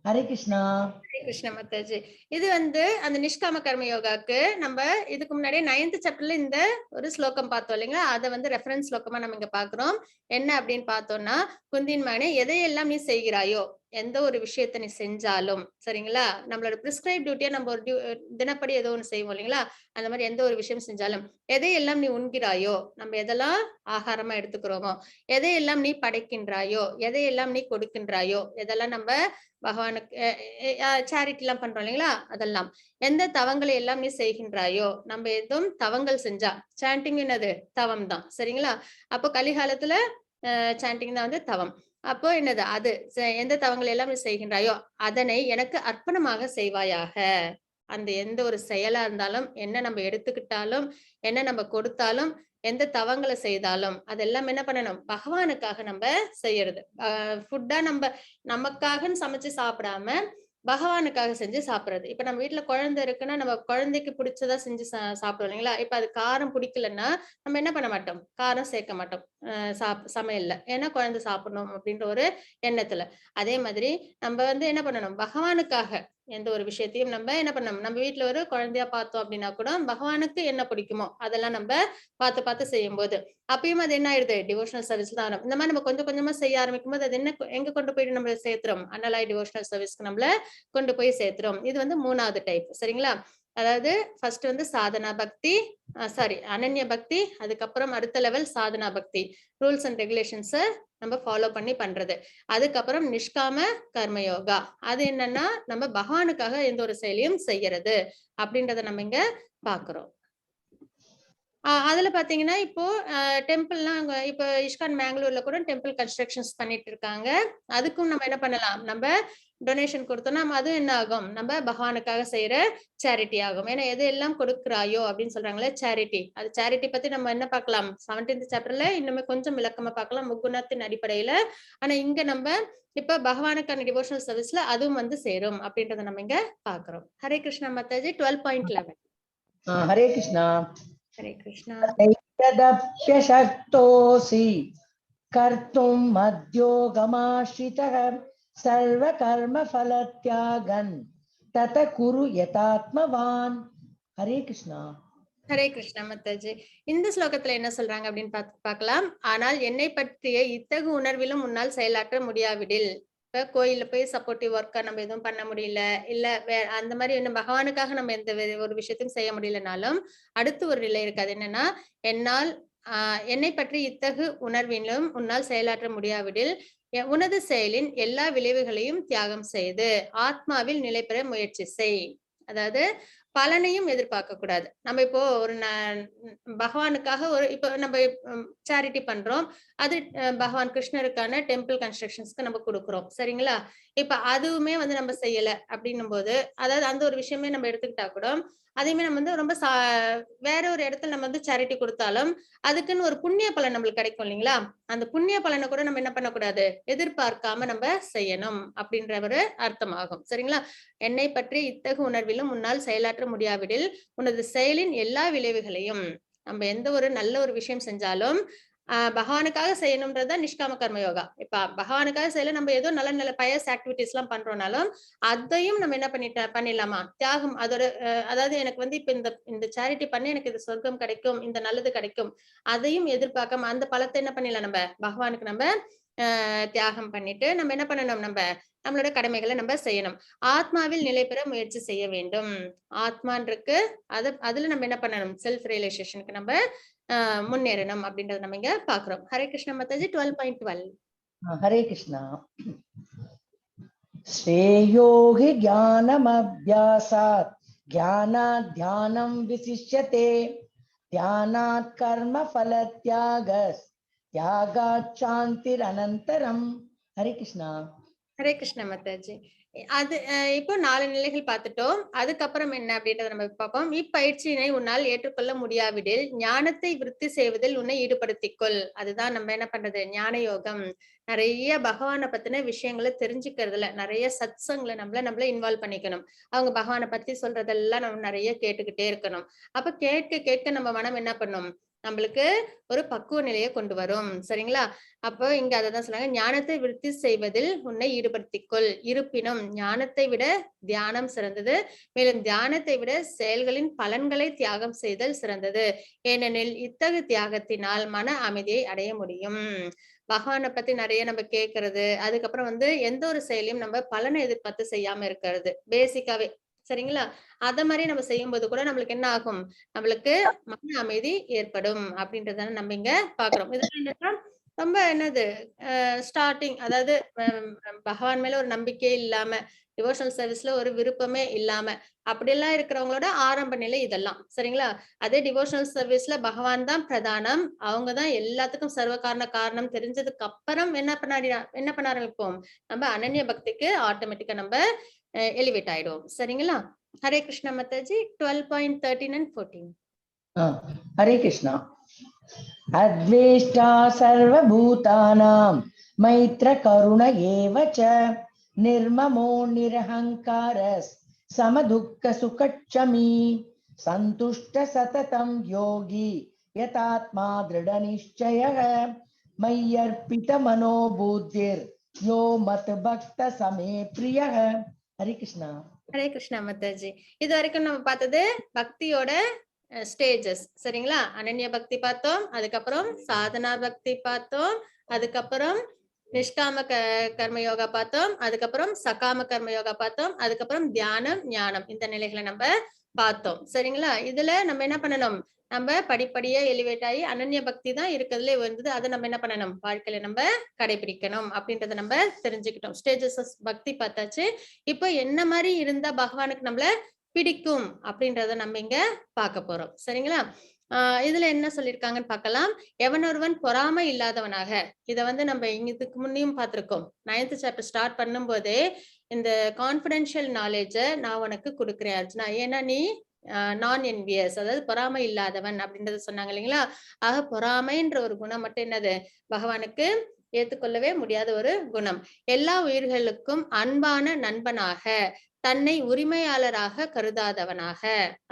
ஹரே கிருஷ்ணா. ஹரே கிருஷ்ண மாதாஜி. இது வந்து அந்த நிஷ்காம கர்ம யோகாக்கு நம்ம இதுக்கு முன்னாடியே 9th சாப்டர்ல இந்த ஒரு ஸ்லோகம் பார்த்தோம் இல்லைங்களா? அதை வந்து ரெஃபரன்ஸ் ஸ்லோகமா நம்ம இங்க பாக்குறோம். என்ன அப்படின்னு பார்த்தோம்னா, குந்தின் மகனே எதையெல்லாம் நீ செய்கிறாயோ, எந்த ஒரு விஷயத்த நீ செஞ்சாலும் சரிங்களா, நம்மளோட பிரிஸ்கிரைப் டியூட்டியா நம்ம ஒரு தினப்படி ஏதோ ஒண்ணு செய்வோம் இல்லைங்களா, அந்த மாதிரி எந்த ஒரு விஷயம் செஞ்சாலும் எதையெல்லாம் நீ உண்கிறாயோ, நம்ம எதெல்லாம் ஆகாரமா எடுத்துக்கிறோமோ, எதையெல்லாம் நீ படைக்கின்றாயோ, எதையெல்லாம் நீ கொடுக்கின்றாயோ, எதெல்லாம் நம்ம பகவானுக்கு சேரிட்டி எல்லாம் பண்றோம் இல்லைங்களா, அதெல்லாம் எந்த தவங்களை எல்லாம் நீ செய்கின்றாயோ, நம்ம எதுவும் தவங்கள் செஞ்சா, சாண்டிங் என்னது தவம் தான். சரிங்களா? அப்போ கலிகாலத்துல சாண்டிங் தான் வந்து தவம். அப்போ என்னது அது எந்த தவங்களை எல்லாம் நீ செய்கின்றாயோ அதனை எனக்கு அர்ப்பணமாக செய்வாயாக. அந்த எந்த ஒரு செயலா இருந்தாலும், என்ன நம்ம எடுத்துக்கிட்டாலும், என்ன நம்ம கொடுத்தாலும், எந்த தவங்களை செய்தாலும் அதெல்லாம் என்ன பண்ணணும், பகவானுக்காக நம்ம செய்யறது. ஃபுட்டா நம்ம நமக்காகன்னு சமைச்சு சாப்பிடாம பகவானுக்காக செஞ்சு சாப்பிடுறது. இப்ப நம்ம வீட்டுல குழந்தை இருக்குன்னா நம்ம குழந்தைக்கு பிடிச்சதா செஞ்சு சாப்பிடுவோம் இல்லைங்களா? இப்ப அது காரம் பிடிக்கலன்னா நம்ம என்ன பண்ண மாட்டோம், காரம் சேர்க்க மாட்டோம் சமையல்ல. ஏன்னா குழந்தை சாப்பிடணும் அப்படின்ற ஒரு எண்ணத்துல. அதே மாதிரி நம்ம வந்து என்ன பண்ணணும், பகவானுக்காக எந்த ஒரு விஷயத்தையும் நம்ம என்ன பண்ணணும், நம்ம வீட்டுல ஒரு குழந்தையா பார்த்தோம் அப்படின்னா கூட பகவானுக்கு என்ன பிடிக்குமோ அதெல்லாம் நம்ம பார்த்து பார்த்து செய்யும் போது அப்பயும் அது என்ன ஆயிடுது, டிவோஷனல் சர்வீஸ் தான் ஆரம்பம். இந்த மாதிரி நம்ம கொஞ்சம் கொஞ்சமா செய்ய ஆரம்பிக்கும் போது அது என்ன எங்க கொண்டு போயிட்டு நம்ம சேர்த்துறோம், அனலாய் டிவோஷனல் சர்வீஸ்க்கு நம்மள கொண்டு போய் சேர்த்துறோம். இது வந்து 3வது டைப். சரிங்களா? அதாவது ஃபர்ஸ்ட் வந்து சாதனா பக்தி, அனன்ய பக்தி, அதுக்கப்புறம் அடுத்த லெவல் சாதனா பக்தி, ரூல்ஸ் அண்ட் ரெகுலேஷன்ஸ் நம்ம ஃபாலோ பண்ணி பண்றது. அதுக்கப்புறம் நிஷ்காம கர்மயோகா, அது என்னன்னா நம்ம பகவானுக்காக எந்த ஒரு செயலையும் செய்யறது அப்படின்றத நம்ம இங்க பாக்குறோம். அதுல பாத்தீங்கன்னா இப்போ டெம்பிள்லாம் இப்ப இஸ்கான் மேங்களூர்ல கூட டெம்பிள் கன்ஸ்ட்ரக்ஷன்ஸ் பண்ணிட்டு இருக்காங்க. அதுக்கும் நம்ம என்ன பண்ணலாம், நம்ம டொனேஷன் கொடுத்தோம்னா அது என்ன ஆகும், நம்ம பகவானுக்காக செய்யற சேரிட்டி ஆகும். ஏன்னா எது எல்லாம் கொடுக்குறாயோ அப்படின்னு சொல்றாங்களே சேரிட்டி, அது சேரிட்டி பத்தி நம்ம என்ன பார்க்கலாம், 17th சாப்டர்ல இன்னுமே கொஞ்சம் விளக்கமா பார்க்கலாம் முக்குணத்தின் அடிப்படையில. ஆனா இங்க நம்ம இப்ப பகவானுக்கான டிவோஷனல் சர்வீஸ்ல அதுவும் வந்து சேரும் அப்படின்றத நம்ம இங்க பாக்குறோம். ஹரே கிருஷ்ணா மாதாஜி. 12.11. ஹரே கிருஷ்ணா. ஹரே கிருஷ்ணா. யதப்யசக்தோசி கர்த்தும் மத்யோகமாஸ்ரிதः சர்வ கர்ம ஃபலத்யாகன் தத குரு யதாத்மவான். ஹரே கிருஷ்ணா. ஹரே கிருஷ்ணா மாதாஜி. இந்த ஸ்லோகத்துல என்ன சொல்றாங்க அப்படின்னு பார்க்கலாம். ஆனால் என்னை பற்றிய இத்தகு உணர்விலும் உன்னால் செயலாற்ற முடியாவிடில், இப்ப கோயில்ல போய் சப்போர்ட்டிவ் ஒர்க்கா நம்ம எதுவும் பண்ண முடியல, இல்ல அந்த மாதிரி என்ன பகவானுக்காக நம்ம எந்த ஒரு விஷயத்தையும் செய்ய முடியலனாலும் அடுத்து ஒரு நிலை இருக்கு. அது என்னன்னா, என்னால் என்னை பற்றி இத்தகு உணர்விலும் உன்னால் செயலாற்ற முடியாவிடில் உனது செயலின் எல்லா விளைவுகளையும் தியாகம் செய்து ஆத்மாவில் நிலை பெற முயற்சி செய். அதாவது பலனையும் எதிர்பார்க்க கூடாது. நம்ம இப்போ ஒரு பகவானுக்காக ஒரு இப்ப நம்ம சேரிட்டி பண்றோம், அது பகவான் கிருஷ்ணருக்கான டெம்பிள் கன்ஸ்ட்ரக்ஷன்ஸ்க்கு நம்ம கொடுக்குறோம். சரிங்களா? இப்ப அதுவுமே வந்து நம்ம செய்யல அப்படின்னும் போது, அதாவது அந்த ஒரு விஷயமே நம்ம எடுத்துக்கிட்டா கூட அதையுமே நம்ம வந்து ரொம்ப வேற ஒரு இடத்துல நம்ம வந்து சேரிட்டி கொடுத்தாலும் அதுக்குன்னு ஒரு புண்ணிய பலன் நம்மளுக்கு கிடைக்கும் இல்லைங்களா? அந்த புண்ணிய பலனை கூட நம்ம என்ன பண்ணக்கூடாது, எதிர்பார்க்காம நம்ம செய்யணும் அப்படின்ற ஒரு அர்த்தமாகும். சரிங்களா? என்னை பற்றி இத்தகு உணர்விலும் முன்னால் செயலாற்ற முடியாவிடில் உனது செயலின் எல்லா விளைவுகளையும், நம்ம எந்த ஒரு நல்ல ஒரு விஷயம் செஞ்சாலும் பகவானுக்காக செய்யணும்ன்றதுதான் நிஷ்காம கர்ம யோகா. இப்ப பகவானுக்காக செய்யல, நம்ம ஏதோ நல்ல நல்ல பயஸ் ஆக்டிவிட்டிஸ் எல்லாம் பண்றோம்னாலும் அதையும் நம்ம என்ன பண்ணிடலாமா, தியாகம். அதோட அதாவது எனக்கு வந்து இப்ப இந்த சேரிட்டி பண்ணி எனக்கு இது சொர்க்கம் கிடைக்கும், இந்த நல்லது கிடைக்கும், அதையும் எதிர்பார்க்காம அந்த பலத்தை என்ன பண்ணிடலாம், நம்ம பகவானுக்கு நம்ம தியாகம் பண்ணிட்டு நம்ம என்ன பண்ணணும், நம்மளோட கடமைகளை நம்ம செய்யணும். ஆத்மாவில் நிலை பெற முயற்சி செய்ய வேண்டும். ஆத்மான் இருக்கு, அதுல நம்ம என்ன பண்ணணும், செல்ஃப் ரியலைசேஷனுக்கு நம்ம முன்னேறணும் அப்படின்றத நம்ம இங்க பாக்குறோம். ஹரே கிருஷ்ண மாதாஜி. 12.12. ஹரே கிருஷ்ணா. ஸ்ரேயோ ஹி ஞானமப்யாசாத் ஞானாத் தியானம் விசிஷ்யதே தியானாத் கர்ம ஃபலத்யாகஸ் தியாகாத் சாந்திரனந்தரம். ஹரே கிருஷ்ணா. ஹரே கிருஷ்ண மாதாஜி. அது இப்போ 4 நிலைகள் பார்த்துட்டோம். அதுக்கப்புறம் என்ன அப்படின்றத நம்ம பார்ப்போம். இப்பயிற்சியினை உன்னால் ஏற்றுக்கொள்ள முடியாவிடில் ஞானத்தை விருத்தி செய்வதில் உன்னை ஈடுபடுத்திக்கொள். அதுதான் நம்ம என்ன பண்றது, ஞான யோகம். நிறைய பகவானை பத்தின விஷயங்களை தெரிஞ்சுக்கிறதுல நிறைய சத்சங்களை நம்மள இன்வால்வ் பண்ணிக்கணும். அவங்க பகவானை பத்தி சொல்றதெல்லாம் நம்ம நிறைய கேட்டுக்கிட்டே இருக்கணும். அப்ப கேட்க கேட்க நம்ம மனம் என்ன பண்ணும், நம்மளுக்கு ஒரு பக்குவ நிலையை கொண்டு வரும். சரிங்களா? அப்போ இங்க அததான் சொன்னாங்க, ஞானத்தை விருத்தி செய்வதில் உன்னை ஈடுபடுத்திக்கொள். இருப்பினும் ஞானத்தை விட தியானம் சிறந்தது, மேலும் தியானத்தை விட செயல்களின் பலன்களை தியாகம் செய்தல் சிறந்தது. ஏனெனில் இத்தகு தியாகத்தினால் மன அமைதியை அடைய முடியும். பகவானை பத்தி நிறைய நம்ம கேட்கறது, அதுக்கப்புறம் எந்த ஒரு செயலையும் நம்ம பலனை எதிர்பார்த்து செய்யாம இருக்கிறது பேசிக்காவே. சரிங்களா? அத மாதிரி நம்ம செய்யும்போது கூட நம்மளுக்கு என்ன ஆகும், நம்மளுக்கு மன அமைதி ஏற்படும் அப்படின்றத நம்ம இங்க பாக்குறோம். இது ரொம்ப என்னது ஸ்டார்டிங், அதாவது பகவான் மேல ஒரு நம்பிக்கை இல்லாம, டிவோஷனல் சர்வீஸ்ல ஒரு விருப்பமே இல்லாம அப்படியெல்லாம் இருக்கிறவங்களோட ஆரம்ப நிலை இதெல்லாம். சரிங்களா? அதே டிவோஷனல் சர்வீஸ்ல பகவான் தான் பிரதானம், அவங்கதான் எல்லாத்துக்கும் சர்வ காரணம் தெரிஞ்சதுக்கு அப்புறம் என்ன பண்ண ஆரம்பிப்போம், நம்ம அனன்ய பக்திக்கு ஆட்டோமேட்டிக்கா நம்ம எலிவேட் ஆயிடுவோம். சரிங்களா? ஹரே கிருஷ்ண மாதாஜி. 12.13 and 14. ஹரே கிருஷ்ணா. அத்வேஷ்டா சர்வபூதானாம் மைத்ர கருண ஏவச நிர்மமோ நிரஹங்காரஸ் சமதுக்க சுகட்சமி சந்துஷ்ட சததம் யோகி யதாத்மா திருட நிச்சயः மையர்பித மனோபுத்திர் யோ மத் பக்த சமே பிரியः. ஹரே கிருஷ்ணா. ஹரே கிருஷ்ணா மாதாஜி. இது வரைக்கும் நம்ம பார்த்தது பக்தியோட ஸ்டேஜஸ். சரிங்களா? அனன்ய பக்தி பார்த்தோம், அதுக்கப்புறம் சாதனா பக்தி பார்த்தோம், அதுக்கப்புறம் நிஷ்காம கர்ம யோகா பார்த்தோம், அதுக்கப்புறம் சகாம கர்ம யோகா பார்த்தோம், அதுக்கப்புறம் தியானம் ஞானம், இந்த நிலைகளை நம்ம பார்த்தோம். சரிங்களா? இதுல நம்ம என்ன பண்ணணும், நம்ம படிப்படியா எலிவேட் ஆகி அனன்ய பக்தி தான் இருக்கிறதுல வந்தது, அதை நம்ம என்ன பண்ணணும், வாழ்க்கையில நம்ம கடைபிடிக்கணும் அப்படின்றத நம்ம தெரிஞ்சுக்கிட்டோம். ஸ்டேஜஸ் பக்தி பார்த்தாச்சு. இப்போ என்ன மாதிரி இருந்தா பகவானுக்கு நம்மள பிடிக்கும் அப்படின்றத நம்ம இங்க பார்க்க போறோம். சரிங்களா? இதுல என்ன சொல்லியிருக்காங்கன்னு பார்க்கலாம். எவனொருவன் பொறாமை இல்லாதவனாக, இத நம்ம இதுக்கு முன்னையும் பார்த்திருக்கோம். 9th சாப்டர் ஸ்டார்ட் பண்ணும் போதே இந்த கான்பிடென்ஷியல் நாலேஜ நான் உனக்கு கொடுக்குறேன் அர்ஜுனா, ஏன்னா நீ நான் என்வியஸ், அதாவது பொறாமை இல்லாதவன் அப்படின்றத சொன்னாங்க இல்லைங்களா? ஆக பொறாமைன்ற ஒரு குணம் மட்டும் என்னது, பகவானுக்கு ஏத்துக்கொள்ளவே முடியாத ஒரு குணம். எல்லா உயிர்களுக்கும் அன்பான நண்பனாக, தன்னை உரிமையாளராக கருதாதவனாக,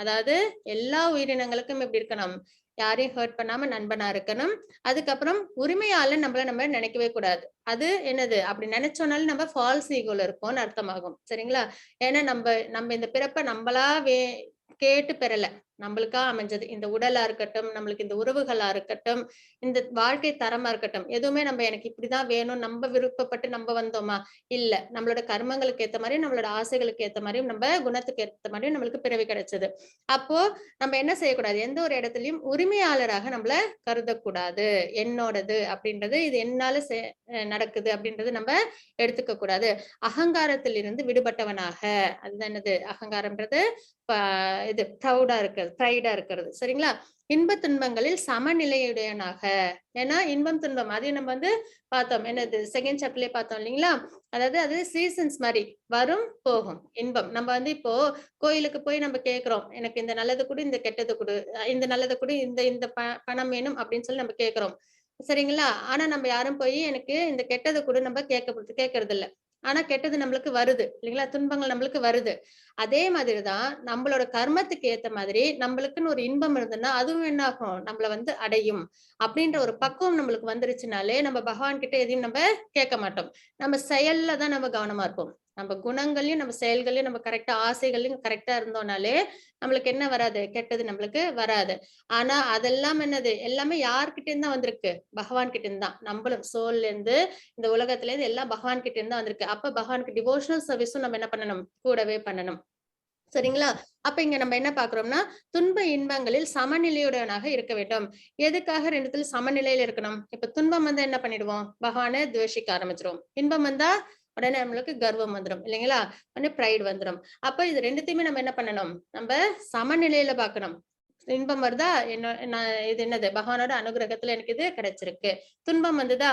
அதாவது எல்லா உயிரினங்களுக்கும் எப்படி இருக்கணும், யாரையும் ஹர்ட் பண்ணாம நண்பனா இருக்கணும். அதுக்கப்புறம் உரிமையாளர் நம்ம நினைக்கவே கூடாது. அது என்னது, அப்படி நினைச்சோனாலும் நம்ம ஃபால்ஸ் ஈகோல இருப்போம்னு அர்த்தமாகும். சரிங்களா? ஏன்னா நம்ம இந்த பிறப்ப நம்மளா கேட்டு பெறல, நம்மளுக்கா அமைஞ்சது. இந்த உடலா இருக்கட்டும், நம்மளுக்கு இந்த உறவுகளா இருக்கட்டும், இந்த வாழ்க்கை தரமா இருக்கட்டும், எதுவுமே நம்ம எனக்கு இப்படிதான் வேணும் நம்ம விருப்பப்பட்டு நம்ம வந்தோமா? இல்ல. நம்மளோட கர்மங்களுக்கு ஏத்த மாதிரியும், நம்மளோட ஆசைகளுக்கு ஏத்த மாதிரியும், நம்ம குணத்துக்கு ஏத்த மாதிரியும் நம்மளுக்கு பிறவி கிடைச்சது. அப்போ நம்ம என்ன செய்யக்கூடாது, எந்த ஒரு இடத்துலயும் உரிமையாளராக நம்மள கருதக்கூடாது. என்னோடது அப்படின்றது, இது என்னால நடக்குது அப்படின்றது நம்ம எடுத்துக்க கூடாது. அகங்காரத்தில் இருந்து விடுபட்டவனாக, அதுதான் என்னது அகங்காரம்ன்றது, இது ப்ரௌடா இருக்கிறது, ப்ரைடா இருக்கிறது. சரிங்களா? இன்ப துன்பங்களில் சமநிலையுடையனாக, ஏன்னா இன்பம் துன்பம் அதையும் நம்ம பார்த்தோம். என்னது, செகண்ட் சாப்டர்லயே பார்த்தோம் இல்லைங்களா? அதாவது அது சீசன்ஸ் மாதிரி வரும் போகும். இன்பம் நம்ம இப்போ கோயிலுக்கு போய் நம்ம கேட்கிறோம், எனக்கு இந்த நல்லது கொடு, இந்த கெட்டது கொடு, இந்த நல்லது கொடு, இந்த பணம் வேணும் அப்படின்னு சொல்லி நம்ம கேட்கிறோம். சரிங்களா? ஆனா நம்ம யாரும் போய் எனக்கு இந்த கெட்டது கொடு நம்ம கேட்கறது இல்ல. ஆனா கெட்டது நம்மளுக்கு வருது இல்லைங்களா? துன்பங்கள் நம்மளுக்கு வருது. அதே மாதிரிதான் நம்மளோட கர்மத்துக்கு ஏத்த மாதிரி நம்மளுக்குன்னு ஒரு இன்பம் இருந்ததுன்னா அதுவும் என்ன ஆகும், நம்மள அடையும். அப்படின்ற ஒரு பக்குவம் நம்மளுக்கு வந்துருச்சுனாலே நம்ம பகவான் கிட்ட எதையும் நம்ம கேட்க மாட்டோம். நம்ம செயல்ல தான் நம்ம கவனமா இருப்போம். நம்ம குணங்களையும் நம்ம செயல்களையும் நம்ம கரெக்டா, ஆசைகளையும் கரெக்டா இருந்தோம்னாலே நம்மளுக்கு என்ன வராது, கெட்டது நம்மளுக்கு வராது. ஆனா அதெல்லாம் என்னது, எல்லாமே யார்கிட்ட இருந்து தான் வந்திருக்கு, பகவான் கிட்ட இருந்து தான். நம்மளும் சோல்ல இருந்து, இந்த உலகத்துல இருந்து எல்லாம் பகவான் கிட்ட இருந்து தான் வந்திருக்கு. அப்ப பகவானுக்கு டிவோஷனல் சர்வீஸும் நம்ம என்ன பண்ணணும், கூடவே பண்ணணும். சரிங்களா? அப்ப இங்க நம்ம என்ன பார்க்கிறோம்னா, துன்ப இன்பங்களில் சமநிலையுடனாக இருக்க வேண்டும். எதுக்காக 2த்துல சமநிலையில இருக்கணும்? இப்ப துன்பம் வந்தா என்ன பண்ணிடுவோம்? பகவான துவேஷிக்க ஆரம்பிச்சுருவோம். இன்பம் வந்தா உடனே நம்மளுக்கு கர்வம் வந்துரும் இல்லைங்களா? உடனே பிரைட் வந்துரும். அப்ப இது 2த்தையுமே நம்ம என்ன பண்ணணும்? நம்ப சமநிலையில பார்க்கணும். இன்பம் வருதா? இது என்னது? பகவானோட அனுகிரகத்துல எனக்கு இது கிடைச்சிருக்கு. துன்பம் வந்துதா?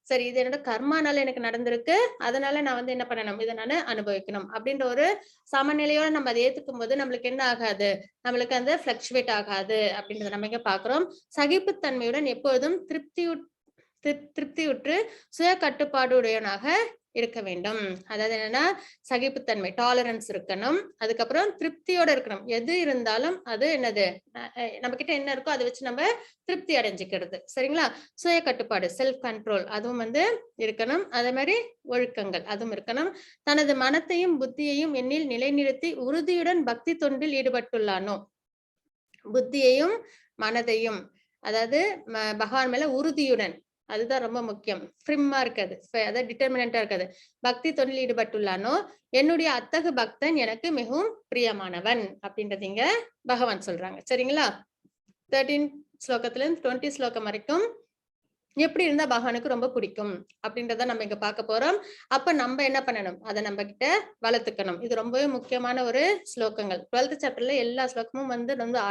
சரி இது என்னோட கர்மானால எனக்கு நடந்திருக்கு. அதனால நான் வந்து என்ன பண்ணணும்? இத நானு அனுபவிக்கணும். அப்படின்ற ஒரு சமநிலையோட நம்ம அத ஏத்துக்கும்போது நம்மளுக்கு என்ன ஆகாது? நம்மளுக்கு அந்த ஃப்ளக்சுவேட் ஆகாது அப்படின்றத நம்ம இங்க பார்க்கிறோம். சகிப்புத்தன்மையுடன் எப்பொழுதும் திருப்தியுற்று சுய கட்டுப்பாடு உடையவனாக இருக்க வேண்டும். அதாவது என்னன்னா சகிப்புத்தன்மை டாலரன்ஸ் இருக்கணும். அதுக்கப்புறம் திருப்தியோட இருக்கணும். எது இருந்தாலும் அது என்னது நம்ம கிட்ட என்ன இருக்கோ அதை வச்சு நம்ம திருப்தி அடைஞ்சுக்கிறது. சரிங்களா? சுய கட்டுப்பாடு செல்ஃப் கண்ட்ரோல் அதுவும் வந்து இருக்கணும். அதே மாதிரி ஒழுக்கங்கள் அதுவும் இருக்கணும். தனது மனத்தையும் புத்தியையும் எண்ணில் நிலைநிறுத்தி உறுதியுடன் பக்தி தொண்டில் ஈடுபட்டுள்ளானோ புத்தியையும் மனதையும் அதாவது பகவான் மேல உறுதியுடன் அதுதான் ரொம்ப முக்கியம். ஃப்ரிம்மா இருக்காது. அதாவது டிட்டர்மினண்டா இருக்காது. பக்தி தொண்டில் ஈடுபட்டுள்ளானோ என்னுடைய அத்தகு பக்தன் எனக்கு மிகவும் பிரியமானவன் அப்படின்றது இங்க பகவான் சொல்றாங்க. சரிங்களா? 13 ஸ்லோகத்துல இருந்து 20 ஸ்லோகம் வரைக்கும் எப்படி இருந்தா பகவானுக்கு ரொம்ப பிடிக்கும் அப்படின்றத நம்ம இங்க பார்க்க போறோம். அப்ப நம்ம என்ன பண்ணணும்? அதை நம்ம கிட்ட வளர்த்துக்கணும். இது ரொம்பவே முக்கியமான ஒரு ஸ்லோகங்கள். 12th சாப்டர்ல எல்லா ஸ்லோகமும் வந்து ரொம்ப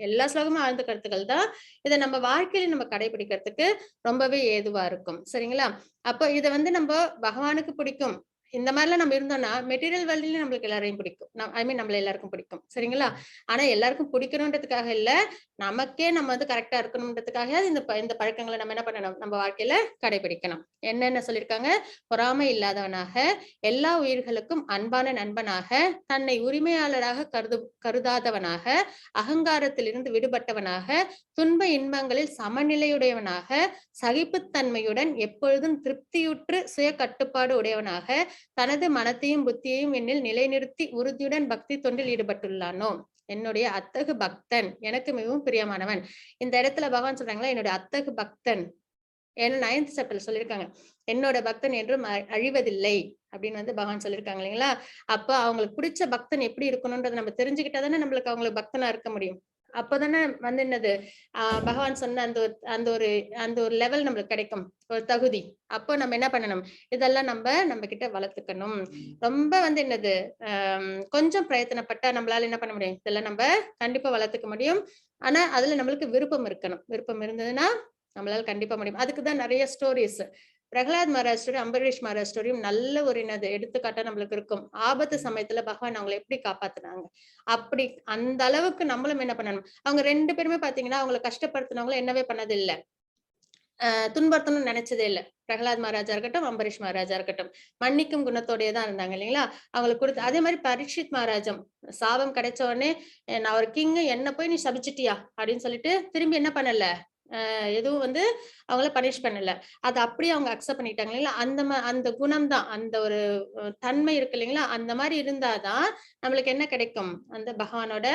எல்லா ஸ்லோகமும் ஆழ்ந்த கருத்துக்கள் தான். இதை நம்ம வாழ்க்கையில நம்ம கடைபிடிக்கிறதுக்கு ரொம்பவே ஏதுவா இருக்கும். சரிங்களா? அப்ப இதை வந்து நம்ம பகவானுக்கு பிடிக்கும் இந்த மாதிரிலாம் நம்ம இருந்தோம்னா மெட்டீரியல் வேர்ல்ட்லயும் நம்மளுக்கு எல்லாரையும் பிடிக்கும். ஐ மீன் நம்மள எல்லாருக்கும் பிடிக்கும். சரிங்களா? ஆனா எல்லாருக்கும் பிடிக்கணும்ன்றதுக்காக இல்ல, நமக்கே நம்ம வந்து கரெக்டா இருக்கணும்ன்றதுக்காக இந்த பழக்கங்களை நம்ம என்ன பண்ணணும்? நம்ம வாழ்க்கையில கடைபிடிக்கணும். என்னென்ன சொல்லியிருக்காங்க? பொறாமை இல்லாதவனாக, எல்லா உயிர்களுக்கும் அன்பான நண்பனாக, தன்னை உரிமையாளராக கருதாதவனாக, அகங்காரத்திலிருந்து விடுபட்டவனாக, துன்ப இன்பங்களில் சமநிலையுடையவனாக, சகிப்புத்தன்மையுடன் எப்பொழுதும் திருப்தியுற்று சுய கட்டுப்பாடு உடையவனாக, தனது மனத்தையும் புத்தியையும் என்னில் நிலைநிறுத்தி உறுதியுடன் பக்தி தொண்டில் ஈடுபட்டுள்ளானோ என்னுடைய அத்தகு பக்தன் எனக்கு மிகவும் பிரியமானவன். இந்த இடத்துல பகவான் சொல்றாங்களா என்னுடைய அத்தகு பக்தன். ஏன்னா 9th சாப்டர்ல சொல்லியிருக்காங்க என்னோட பக்தன் என்றும் அழிவதில்லை அப்படின்னு வந்து பகவான் சொல்லியிருக்காங்க இல்லைங்களா? அப்ப அவங்களுக்கு பிடிச்ச பக்தன் எப்படி இருக்கணும்ன்றத நம்ம தெரிஞ்சுக்கிட்டாதானே நம்மளுக்கு அவங்களுக்கு பக்தனா இருக்க முடியும். அப்பதானே வந்து என்னது பகவான் சொன்ன அந்த ஒரு லெவல் நம்மளுக்கு கிடைக்கும். ஒரு தகுதி. அப்போ நம்ம என்ன பண்ணணும்? இதெல்லாம் நம்ம கிட்ட வளர்த்துக்கணும். ரொம்ப வந்து என்னது கொஞ்சம் பிரயத்தனப்பட்டா நம்மளால என்ன பண்ண முடியும்? இதெல்லாம் நம்ம கண்டிப்பா வளர்த்துக்க முடியும். ஆனா அதுல நம்மளுக்கு விருப்பம் இருக்கணும். விருப்பம் இருந்ததுன்னா நம்மளால கண்டிப்பா முடியும். அதுக்குதான் நிறைய ஸ்டோரிஸ். பிரகலாத் மகாராஜ் ஸ்டோரி, அம்பரீஷ் மகாராஜ் ஸ்டோரியும் நல்ல ஒரு என்னது எடுத்துக்காட்டா நம்மளுக்கு இருக்கும். ஆபத்து சமயத்துல பகவான் அவங்களை எப்படி காப்பாத்துனாங்க. அப்படி அந்த அளவுக்கு நம்மளும் என்ன பண்ணணும்? அவங்க 2 பேருமே பாத்தீங்கன்னா அவங்களை கஷ்டப்படுத்தினவங்களும் என்னவே பண்ணது இல்ல. துன்புறுத்தணும்னு நினைச்சதே இல்ல. பிரகலாத் மகாராஜா இருக்கட்டும், அம்பரீஷ் மகாராஜா இருக்கட்டும். மன்னிக்கும் குணத்தோடயே தான் இருந்தாங்க இல்லைங்களா? அவங்களுக்கு கொடுத்து அதே மாதிரி பரீட்சித் மகாராஜும் சாபம் கிடைச்ச உடனே நான் ஒரு கிங் என்ன போய் நீ சபிச்சிட்டியா அப்படின்னு சொல்லிட்டு திரும்பி என்ன பண்ணல எதுவும் வந்து அவங்கள பனிஷ் பண்ணல. அது அப்படியே அவங்க அக்செப்ட் பண்ணிட்டாங்க இல்லைங்களா? அந்த குணம் தான் அந்த ஒரு தன்மை இருக்கு இல்லைங்களா? அந்த மாதிரி இருந்தாதான் நம்மளுக்கு என்ன கிடைக்கும்? அந்த பகவானோட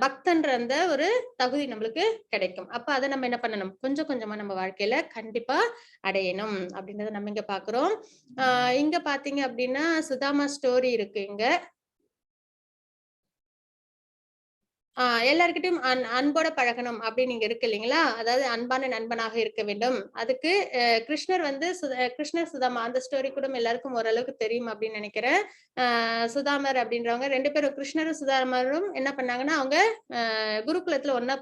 பக்தன்ற அந்த ஒரு தகுதி நம்மளுக்கு கிடைக்கும். அப்ப அதை நம்ம என்ன பண்ணணும்? கொஞ்சம் கொஞ்சமா நம்ம வாழ்க்கையில கண்டிப்பா அடையணும் அப்படின்றத நம்ம இங்க பாக்குறோம். இங்க பாத்தீங்க அப்படின்னா சுதாமா ஸ்டோரி இருக்கு இங்க. எல்லார்கிட்டயும் அன்போட பழகணும் அப்படின்னு இங்க இருக்கு இல்லைங்களா? அதாவது அன்பான நண்பனாக இருக்க வேண்டும். அதுக்கு கிருஷ்ணர் வந்து கிருஷ்ணர் சுதாமா அந்த ஸ்டோரி கூட எல்லாருக்கும் ஓரளவுக்கு தெரியும் அப்படின்னு நினைக்கிறேன். சுதாமர் அப்படின்றவங்க 2 பேரும் கிருஷ்ணரும் சுதாமரும் என்ன பண்ணாங்கன்னா அவங்க குருகுலத்துல ஒன்னா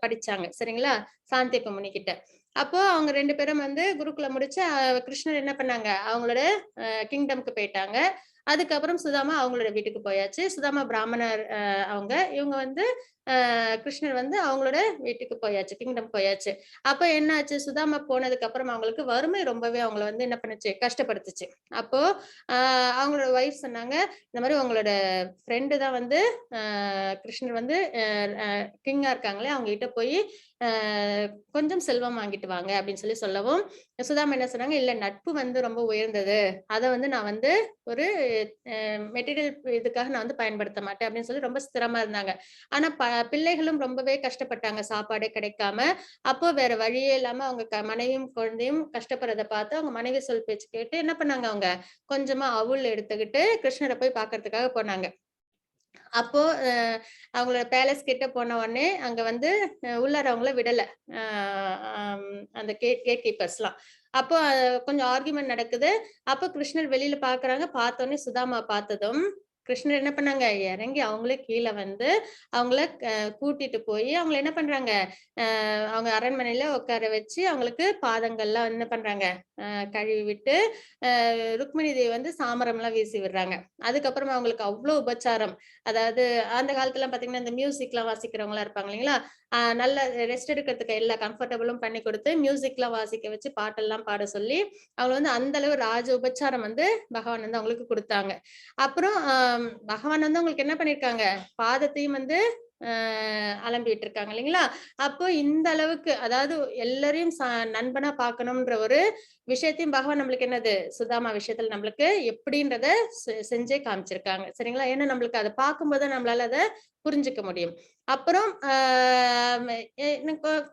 படிச்சாங்க. சரிங்களா? சாந்தியப்ப முனி கிட்ட. அப்போ அவங்க 2 பேரும் வந்து குருகுலம் முடிச்சு கிருஷ்ணர் என்ன பண்ணாங்க? அவங்களோட கிங்டம்க்கு போயிட்டாங்க. அதுக்கப்புறம் சுதாமா அவங்களோட வீட்டுக்கு போயாச்சு. சுதாமா பிராமணர் இவங்க வந்து கிருஷ்ணர் வந்து அவங்களோட வீட்டுக்கு போயாச்சு. கிங்டம் போயாச்சு. அப்ப என்ன ஆச்சு? சுதாமா போனதுக்கு அப்புறம் அவங்களுக்கு வறுமை ரொம்பவே அவங்கள வந்து என்ன பண்ணுச்சு? கஷ்டப்படுத்துச்சு. அப்போ அவங்களோட ஒய்ஃப் சொன்னாங்க, இந்த மாதிரி உங்களோட ஃப்ரெண்டு தான் வந்து கிருஷ்ணர் வந்து கிங்கா இருக்காங்களே அவங்க கிட்ட போய் கொஞ்சம் செல்வம் வாங்கிட்டு வாங்க அப்படின்னு சொல்லவும் சுதாமா என்ன சொன்னாங்க, இல்ல நட்பு வந்து ரொம்ப உயர்ந்தது. அதை வந்து நான் வந்து ஒரு மெட்டீரியல் இதுக்காக நான் வந்து பயன்படுத்த மாட்டேன் அப்படின்னு சொல்லி ரொம்ப ஸ்திரமா இருந்தாங்க. ஆனா பிள்ளைகளும் ரொம்பவே கஷ்டப்பட்டாங்க சாப்பாடே கிடைக்காம. அப்போ வேற வழியே இல்லாம அவங்க மனைவியும் குழந்தையும் கஷ்டப்படுறத பார்த்து அவங்க மனைவி சொல் பேச்சு கேட்டு என்ன பண்ணாங்க? அவங்க கொஞ்சமா அவுள் எடுத்துக்கிட்டு கிருஷ்ணரை போய் பாக்குறதுக்காக போனாங்க. அப்போ அவங்களோட பேலஸ் கிட்ட போன உடனே அங்க வந்து உள்ளார அவங்கள விடல. அந்த கேட் கீப்பர்ஸ்லாம். அப்போ கொஞ்சம் ஆர்குமெண்ட் நடக்குது. அப்போ கிருஷ்ணர் வெளியில பாக்குறாங்க. பார்த்தோனே சுதாமா பார்த்ததும் கிருஷ்ணர் என்ன பண்ணாங்க, இறங்கி அவங்களே கீழ வந்து அவங்கள கூட்டிட்டு போய் அவங்கள என்ன பண்றாங்க, அவங்க அரண்மனையில உட்கார வச்சு அவங்களுக்கு பாதங்கள்லாம் என்ன பண்றாங்க, கழுவி விட்டு ருக்மிணி தேவி வந்து சாமரம்லாம் வீசி விடுறாங்க. அதுக்கப்புறமா அவங்களுக்கு அவ்ளோ உபச்சாரம். அதாவது அந்த காலத்துல பாத்தீங்கன்னா இந்த மியூசிக்லாம் வாசிக்கிறவங்களா இருப்பாங்க இல்லைங்களா, நல்ல ரெஸ்ட் எடுக்கிறதுக்கு எல்லா கம்ஃபர்டபுளும் பண்ணி கொடுத்து மியூசிக்லாம் வாசிக்க வச்சு பாட்டெல்லாம் பாட சொல்லி அவங்கள வந்து அந்த அளவு ராஜ உபச்சாரம் வந்து பகவான் வந்து அவங்களுக்கு கொடுத்தாங்க. அப்புறம் பகவான் வந்து அவங்களுக்கு என்ன பண்ணிருக்காங்க, பாதத்தையும் வந்து அலம்பி விட்டுருக்காங்க இல்லைங்களா. அப்போ இந்த அளவுக்கு அதாவது எல்லாரையும் நண்பனா பார்க்கணும்ன்ற ஒரு விஷயத்தையும் பகவான் நம்மளுக்கு என்னது சுதாமா விஷயத்துல நம்மளுக்கு எப்படின்றத செஞ்சே காமிச்சிருக்காங்க சரிங்களா. ஏன்னா நம்மளுக்கு அதை பார்க்கும்போது நம்மளால அதை புரிஞ்சுக்க முடியும். அப்புறம்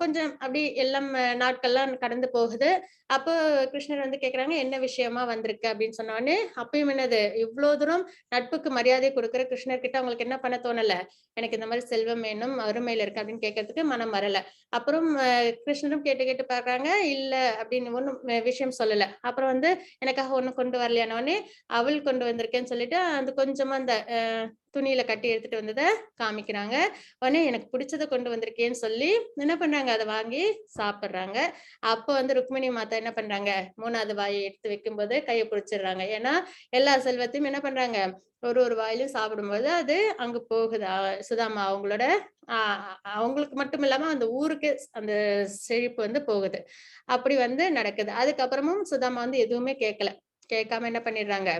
கொஞ்சம் அப்படி எல்லாம் நாட்கள்லாம் கடந்து போகுது. அப்போ கிருஷ்ணர் வந்து கேக்குறாங்க என்ன விஷயமா வந்திருக்கு அப்படின்னு சொன்ன உடனே அப்பயும் என்னது இவ்வளவு தூரம் நட்புக்கு மரியாதை கொடுக்குற கிருஷ்ணர் கிட்ட அவங்களுக்கு என்ன பண்ண தோணல, எனக்கு இந்த மாதிரி செல்வம் வேணும் அருமையில இருக்கு அப்படின்னு கேட்கறதுக்கு மனம் வரல. அப்புறம் கிருஷ்ணரும் கேட்டு கேட்டு பாக்குறாங்க, இல்ல அப்படின்னு ஒண்ணும் விஷயம் சொல்லல. அப்புறம் வந்து எனக்காக ஒண்ணும் கொண்டு வரலையானோடனே அவள் கொண்டு வந்திருக்கேன்னு சொல்லிட்டு அந்த கொஞ்சமா அந்த துணியில கட்டி எடுத்துட்டு வந்ததை காமிக்கிறாங்க. உடனே எனக்கு பிடிச்சதை கொண்டு வந்திருக்கேன்னு சொல்லி என்ன பண்றாங்க, அதை வாங்கி சாப்பிடுறாங்க. அப்போ வந்து ருக்மிணி மாதா என்ன பண்றாங்க, 3வது வாயை எடுத்து வைக்கும்போது கையை பிடிச்சிடுறாங்க. ஏன்னா எல்லா செல்வத்தையும் என்ன பண்றாங்க, ஒரு ஒரு வாயிலும் சாப்பிடும்போது அது அங்க போகுது. சுதாமா அவங்களோட அவங்களுக்கு மட்டும் இல்லாம அந்த ஊருக்கு அந்த செழிப்பு வந்து போகுது. அப்படி வந்து நடக்குது. அதுக்கப்புறமும் சுதாமா வந்து எதுவுமே கேட்கல. கேட்காம என்ன பண்ணிடுறாங்க,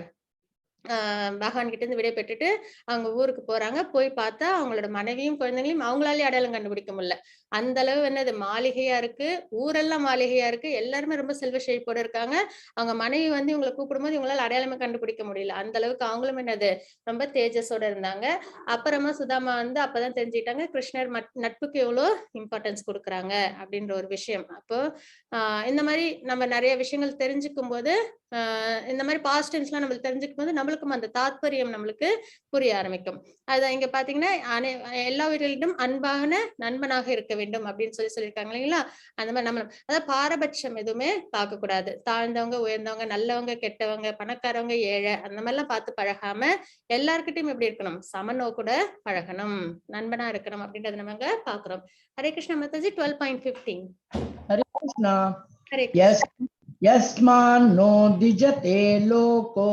பகவான் கிட்ட இருந்து விடை பெற்றுட்டு அவங்க ஊருக்கு போறாங்க. போய் பார்த்தா அவங்களோட மனைவியும் குழந்தைகளையும் அவங்களாலே அடையாளம் கண்டுபிடிக்க முடியல. அந்த அளவு என்னது மாளிகையா இருக்கு, ஊரெல்லாம் மாளிகையா இருக்கு. எல்லாருமே ரொம்ப செல்வ செழிப்போட இருக்காங்க. அவங்க மனைவி வந்து இவங்கள கூப்பிடும்போது இவங்களால அடையாளமே கண்டுபிடிக்க முடியல. அந்த அளவுக்கு அவங்களும் என்னது ரொம்ப தேஜஸோட இருந்தாங்க. அப்புறமா சுதாமா வந்து அப்பதான் தெரிஞ்சுக்கிட்டாங்க கிருஷ்ணர் நட்புக்கு எவ்வளோ இம்பார்ட்டன்ஸ் கொடுக்குறாங்க அப்படின்ற ஒரு விஷயம். அப்போ இந்த மாதிரி நம்ம நிறைய விஷயங்கள் தெரிஞ்சுக்கும் போது இந்த மாதிரி பாஸ்ட் டென்ஸ்லாம் நம்மளுக்கு தெரிஞ்சுக்கும் போது நம்மளுக்கும் அந்த தாத்பரியம் நம்மளுக்கு புரிய ஆரம்பிக்கும். அதான் இங்க பாத்தீங்கன்னா எல்லா உயிரிலும் அன்பான நண்பனாக இருக்க வேண்டும் அப்படின்னு சொல்லியிருக்காங்க இல்லைங்களா. அந்த மாதிரி நம்ம அதாவது பாரபட்சம் எதுவுமே பார்க்க கூடாது. தாழ்ந்தவங்க உயர்ந்தவங்க நல்லவங்க கெட்டவங்க பணக்காரவங்க ஏழை அந்த மாதிரி எல்லாம் பார்த்து பழகாம எல்லார்கிட்டயும் எப்படி இருக்கணும், சமநோக்குட பழகணும், நண்பனா இருக்கணும் அப்படின்றத நம்ம பாக்குறோம். ஹரே கிருஷ்ணா மாதாஜி. 12.15. ஹரே கிருஷ்ணா. ஹரே கிருஷ்ணா. यस्मान्नो द्विजते लोको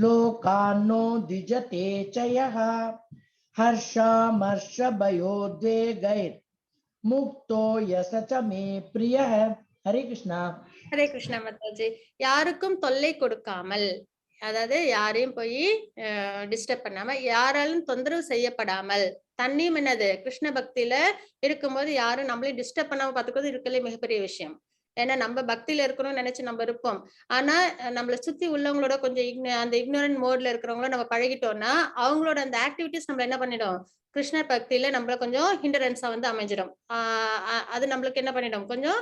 लोकान्नो द्विजते च यः हर्षामर्षभयोद्वेगैर् मुक्तो यस च मे प्रियः. हरे कृष्णा. ஹரே கிருஷ்ணா மாதாஜி. யாருக்கும் தொல்லை கொடுக்காமல், அதாவது யாரையும் போய் டிஸ்டர்ப் பண்ணாம, யாராலும் தொந்தரவு செய்யப்படாமல், தன்னையும் என்னது கிருஷ்ண பக்தியில இருக்கும்போது யாரும் நம்மளையும் டிஸ்டர்ப் பண்ணாம பாத்துக்கிறது இருக்கலே மிகப்பெரிய விஷயம். ஏன்னா நம்ம பக்தியில இருக்கணும்னு நினைச்சு நம்ம இருப்போம். ஆனா நம்மளை சுத்தி உள்ளவங்களோட கொஞ்சம் அந்த இக்னோரன்ட் மோட்ல இருக்கிறவங்கள நம்ம பழகிட்டோம்னா அவங்களோட அந்த ஆக்டிவிட்டிஸ் நம்ம என்ன பண்ணிடும், கிருஷ்ணர் பக்தியில நம்மள கொஞ்சம் ஹிண்டரன்ஸா வந்து அமைஞ்சிடும். அது நம்மளுக்கு என்ன பண்ணிடும், கொஞ்சம்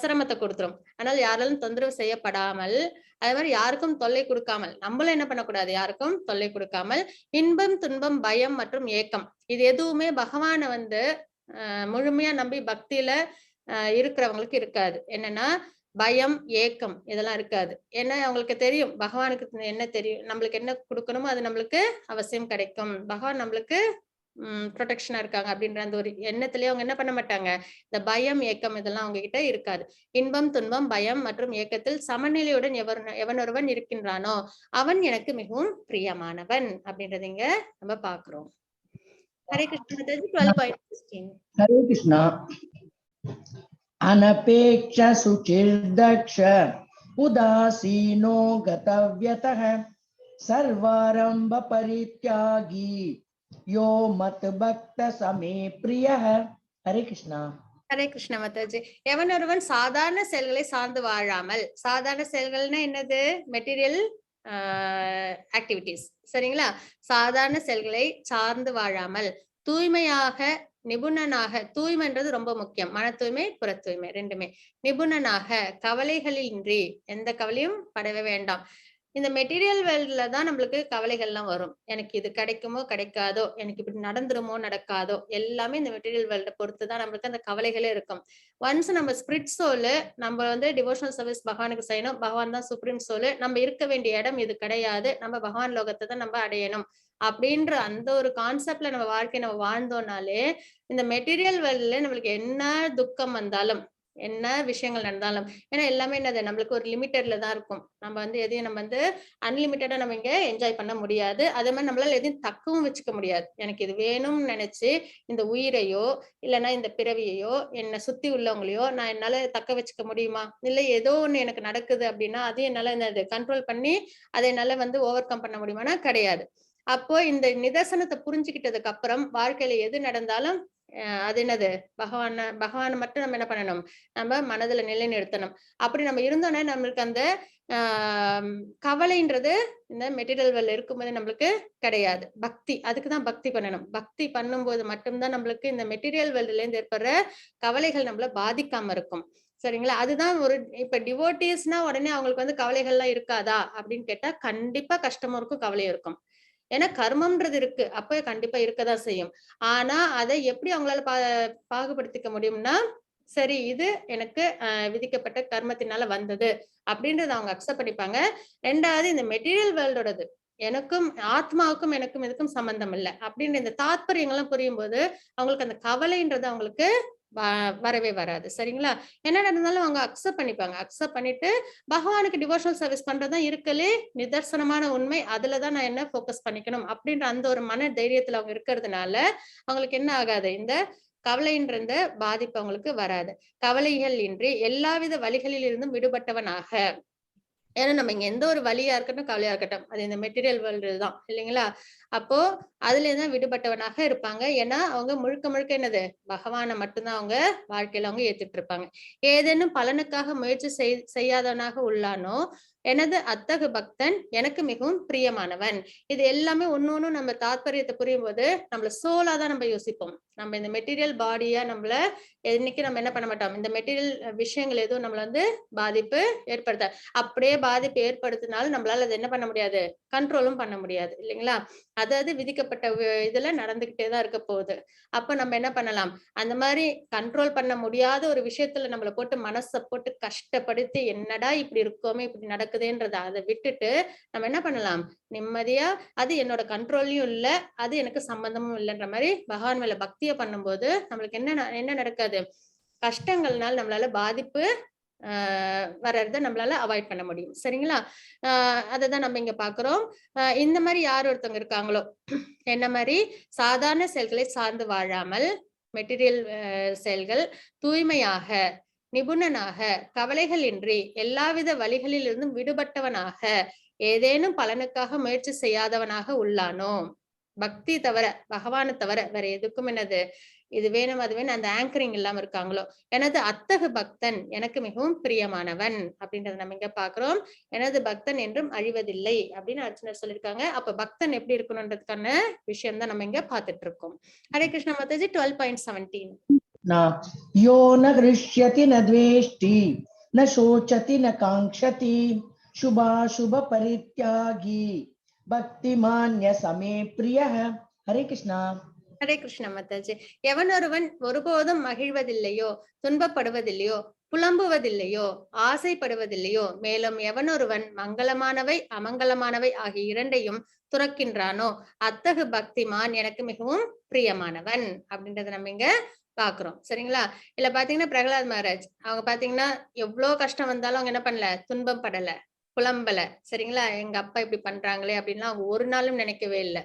சிரமத்தை கொடுத்துரும். அதனால யாராலும் தொந்தரவு செய்யப்படாமல், அதே மாதிரி யாருக்கும் தொல்லை கொடுக்காமல், நம்மளும் என்ன பண்ணக்கூடாது, யாருக்கும் தொல்லை கொடுக்காமல், இன்பம் துன்பம் பயம் மற்றும் ஏக்கம் இது எதுவுமே பகவானை வந்து முழுமையா நம்பி பக்தியில இருக்கிறவங்களுக்கு இருக்காது. என்னன்னா பயம் ஏக்கம் இதெல்லாம் இருக்காது. ஏன்னா அவங்களுக்கு தெரியும் பகவானுக்கு என்ன தெரியும், நம்மளுக்கு என்ன கொடுக்கணுமோ அது நம்மளுக்கு அவசியம் கிடைக்கும், பகவான் நம்மளுக்கு ப்ரொடெக்ஷனா இருக்காங்க அப்படின்ற அந்த ஒரு எண்ணத்திலேயே அவங்க என்ன பண்ண மாட்டாங்க, இந்த பயம் ஏக்கம் இதெல்லாம் அவங்க கிட்ட இருக்காது. இன்பம் துன்பம் பயம் மற்றும் ஏக்கத்தில் சமநிலையுடன் எவனொருவன் இருக்கின்றானோ அவன் எனக்கு மிகவும் பிரியமானவன் அப்படின்றத இங்க நம்ம பாக்குறோம். ஹரே கிருஷ்ணா. 12.16. हरे कृष्णा. अनपेक्ष सुचिर्दक्ष उदासीनो गतव्यतः सर्वारंभ परित्यागी यो मत भक्त समे प्रियः. हरे कृष्णा. ஹரே கிருஷ்ண மாதாஜி. எவன் ஒருவன் சாதாரண செயல்களை சார்ந்து வாழாமல், சாதாரண செயல்கள்னா என்னது, மெட்டீரியல் ஆக்டிவிட்டிஸ் சரிங்களா, சாதாரண செயல்களை சார்ந்து வாழாமல் தூய்மையாக நிபுணனாக, தூய்மைன்றது ரொம்ப முக்கியம், மன தூய்மை புற தூய்மை ரெண்டுமே, நிபுணனாக கவலைகளின்றி எந்த கவலையும் படவே வேண்டாம், இந்த மெட்டீரியல் வேர்ல்டுல தான் நம்மளுக்கு கவலைகள்லாம் வரும். எனக்கு இது கிடைக்குமோ கிடைக்காதோ, எனக்கு இப்படி நடந்துருமோ நடக்காதோ, எல்லாமே இந்த மெட்டீரியல் வேர்ல்ட பொறுத்து தான் நம்மளுக்கு அந்த கவலைகளே இருக்கும். ஒன்ஸ் நம்ம ஸ்பிரிட் சோலு நம்ம வந்து டிவோஷனல் சர்வீஸ் பகவானுக்கு செய்யணும். பகவான் தான் சுப்ரீம் சோலு. நம்ம இருக்க வேண்டிய இடம் இது கிடையாது. நம்ம பகவான் லோகத்தை தான் நம்ம அடையணும். அப்படின்ற அந்த ஒரு கான்செப்ட்ல நம்ம வாழ்க்கைய நம்ம வாழ்ந்தோம்னாலே, இந்த மெட்டீரியல் வேர்ல்டுல நம்மளுக்கு என்ன துக்கம் வந்தாலும், என்ன விஷயங்கள் நடந்தாலும், ஏன்னா எல்லாமே என்னது நம்மளுக்கு ஒரு லிமிட்டட்ல தான் இருக்கும். நம்ம வந்து எதையும் நம்ம வந்து அன்லிமிட்டடா நம்ம இங்க என்ஜாய் பண்ண முடியாது. அதே மாதிரி நம்மளால எதையும் தக்கவும் வச்சுக்க முடியாது. எனக்கு இது வேணும்னு நினைச்சு இந்த உயிரையோ, இல்லைன்னா இந்த பிறவியையோ, என்னை சுத்தி உள்ளவங்களையோ நான் என்னால தக்க வச்சுக்க முடியுமா? இல்ல ஏதோ ஒண்ணு எனக்கு நடக்குது அப்படின்னா, அதையும் என்னால என்னது கண்ட்ரோல் பண்ணி அதை என்னால வந்து ஓவர் கம் பண்ண முடியுமானா கிடையாது. அப்போ இந்த நிதர்சனத்தை புரிஞ்சுக்கிட்டதுக்கு அப்புறம் வாழ்க்கையில எது நடந்தாலும் அது என்னது பகவான மட்டும் நம்ம என்ன பண்ணணும், நம்ம மனதுல நிலைநிறுத்தணும். அப்படி நம்ம இருந்தோம்னா நம்மளுக்கு அந்த ஆஹ் கவலைன்றது இந்த மெட்டீரியல் வேர்ல்ட்ல இருக்கும்போது நம்மளுக்கு கிடையாது. பக்தி, அதுக்குதான் பக்தி பண்ணணும். பக்தி பண்ணும்போது மட்டும்தான் நம்மளுக்கு இந்த மெட்டீரியல் வேர்ல்டுல இருந்து ஏற்படுற கவலைகள் நம்மள பாதிக்காம இருக்கும். சரிங்களா? அதுதான் ஒரு இப்ப டிவோட்டீஸ்னா உடனே அவங்களுக்கு வந்து கவலைகள்லாம் இருக்காதா அப்படின்னு கேட்டா கண்டிப்பா கஷ்டமும் இருக்கும், கவலையும் இருக்கும். ஏன்னா கர்மம்ன்றது இருக்கு. அப்ப கண்டிப்பா இருக்கதான் செய்யும். ஆனா அதை எப்படி அவங்களால பாகுபடுத்திக்க முடியும்னா, சரி இது எனக்கு விதிக்கப்பட்ட கர்மத்தினால வந்தது அப்படின்றத அவங்க அக்செப்ட் பண்ணிப்பாங்க. 2வது இந்த மெட்டீரியல் வேர்ல்டோடது. எனக்கும் ஆத்மாவுக்கும் எனக்கும் இதுக்கும் சம்பந்தம் இல்ல. அப்படின்ற இந்த தாத்பரியங்கள்லாம் புரியும்போது, அவங்களுக்கு அந்த கவலைன்றது அவங்களுக்கு வரவே வராது. சரிங்களா? என்ன நடந்தாலும் அவங்க அக்செப்ட் பண்ணிப்பாங்க. அக்செப்ட் பண்ணிட்டு பகவானுக்கு டிவோஷனல் சர்வீஸ் பண்றதுதான் இருக்கலே நிதர்சனமான உண்மை. அதுலதான் நான் என்ன ஃபோக்கஸ் பண்ணிக்கணும் அப்படின்ற அந்த ஒரு மன தைரியத்துல அவங்க இருக்கிறதுனால, அவங்களுக்கு என்ன ஆகாது, இந்த கவலைன்ற இந்த பாதிப்பு அவங்களுக்கு வராது. கவலைகள் இன்றி எல்லாவித வழிகளில் இருந்தும் விடுபட்டவனாக. ஏன்னா நம்ம இங்க எந்த ஒரு வலியா இருக்கட்டும், கவலையா இருக்கட்டும், அது இந்த மெட்டீரியல் வேர்ல்டு தான் இல்லைங்களா? அப்போ அதுல இருந்து விடுபட்டவனாக இருப்பாங்க. ஏன்னா அவங்க முழுக்க முழுக்க என்னது பகவானை மட்டும்தான் அவங்க வாழ்க்கையில அவங்க ஏத்துட்டு இருப்பாங்க. ஏதேனும் பலனுக்காக முயற்சி செய்யாதவனாக உள்ளானோ எனது அத்தகு பக்தன் எனக்கு மிகவும் பிரியமானவன். இது எல்லாமே ஒன்னொன்னும் நம்ம தாத்பரியத்தை புரியும் போது நம்மள சோலா தான் நம்ம யோசிப்போம். நம்ம இந்த மெட்டீரியல் பாடியா நம்மள என்னைக்கு நம்ம என்ன பண்ண மாட்டோம், இந்த மெட்டீரியல் விஷயங்கள் எதுவும் நம்மள வந்து பாதிப்பு ஏற்படுத்த, அப்படியே பாதிப்பு ஏற்படுத்தினாலும் நம்மளால அதை என்ன பண்ண முடியாது, கண்ட்ரோலும் பண்ண முடியாது இல்லைங்களா? அதாவது விதிக்கப்பட்ட இதுல நடந்துகிட்டே தான் இருக்க போகுது. அப்ப நம்ம என்ன பண்ணலாம், அந்த மாதிரி கண்ட்ரோல் பண்ண முடியாத ஒரு விஷயத்துல நம்மள போட்டு மனசை போட்டு கஷ்டப்படுத்தி என்னடா இப்படி இருக்கோமே இப்படி நடக்குதுன்றத அதை விட்டுட்டு நம்ம என்ன பண்ணலாம், நிம்மதியா அது என்னோட கண்ட்ரோல்லயும் இல்ல, அது எனக்கு சம்பந்தமும் இல்லைன்ற மாதிரி பகவான் மேல பக்தியை பண்ணும்போது நம்மளுக்கு என்ன நடக்காது, கஷ்டங்கள்னால நம்மளால பாதிப்பு வர்றத நம்மளால அவாய்ட் பண்ண முடியும். சரிங்களா? அததான் நம்ம இங்க பாக்குறோம். இந்த மாதிரி யார் ஒருத்தவங்க இருக்காங்களோ என்ன மாதிரி சாதாரண செயல்களை சார்ந்து வாழாமல் மெட்டீரியல் செயல்கள் தூய்மையாக, நிபுணனாக, கவலைகள் இன்றி எல்லாவித வழிகளில் இருந்தும் விடுபட்டவனாக, ஏதேனும் பலனுக்காக முயற்சி செய்யாதவனாக உள்ளானோ, பக்தி தவிர, பகவானை தவிர வேற எதுக்கும் என்னது இது வேணும் அது வேணும் அந்த ஆங்கரிங் இல்லாம இருக்காங்களோ, எனது அத்தகு பக்தன் எனக்கு மிகவும் பிரியமானவன் அப்படின்றத நம்ம இங்க பாக்குறோம். எனது பக்தன் என்றும் அழிவதில்லை அப்படின்னு அர்ஜுனர் சொல்லியிருக்காங்க. அப்ப பக்தன் எப்படி இருக்கணும்ன்றதுக்கான விஷயம் தான் நம்ம இங்க பாத்துட்டு இருக்கோம். ஹரே கிருஷ்ண மாதாஜி 12.17. यो न हृष्यति न द्वेष्टि न शोचति न कांक्षति शुभाशुभ परित्यागी भक्तिमान्य समे प्रियः. हरे कृष्णा. ஹரே கிருஷ்ண மாதாஜி. எவனொருவன் ஒருபோதும் மகிழ்வதில்லையோ, துன்பப்படுவதில்லையோ, புலம்புவதில்லையோ, ஆசைப்படுவதில்லையோ, மேலும் எவனொருவன் மங்களமானவை அமங்கலமானவை ஆகிய இரண்டையும் துறக்கின்றானோ அத்தகு பக்திமான் எனக்கு மிகவும் பிரியமானவன் அப்படின்றத நம்ம இங்க பாக்குறோம். சரிங்களா? இல்ல பாத்தீங்கன்னா பிரகலாத் மகாராஜ் அவங்க பாத்தீங்கன்னா எவ்வளவு கஷ்டம் வந்தாலும் அவங்க என்ன பண்ணல, துன்பம் படல, புலம்பல. சரிங்களா? எங்க அப்பா இப்படி பண்றாங்களே அப்படின்லாம் அவங்க ஒரு நாளும் நினைக்கவே இல்லை.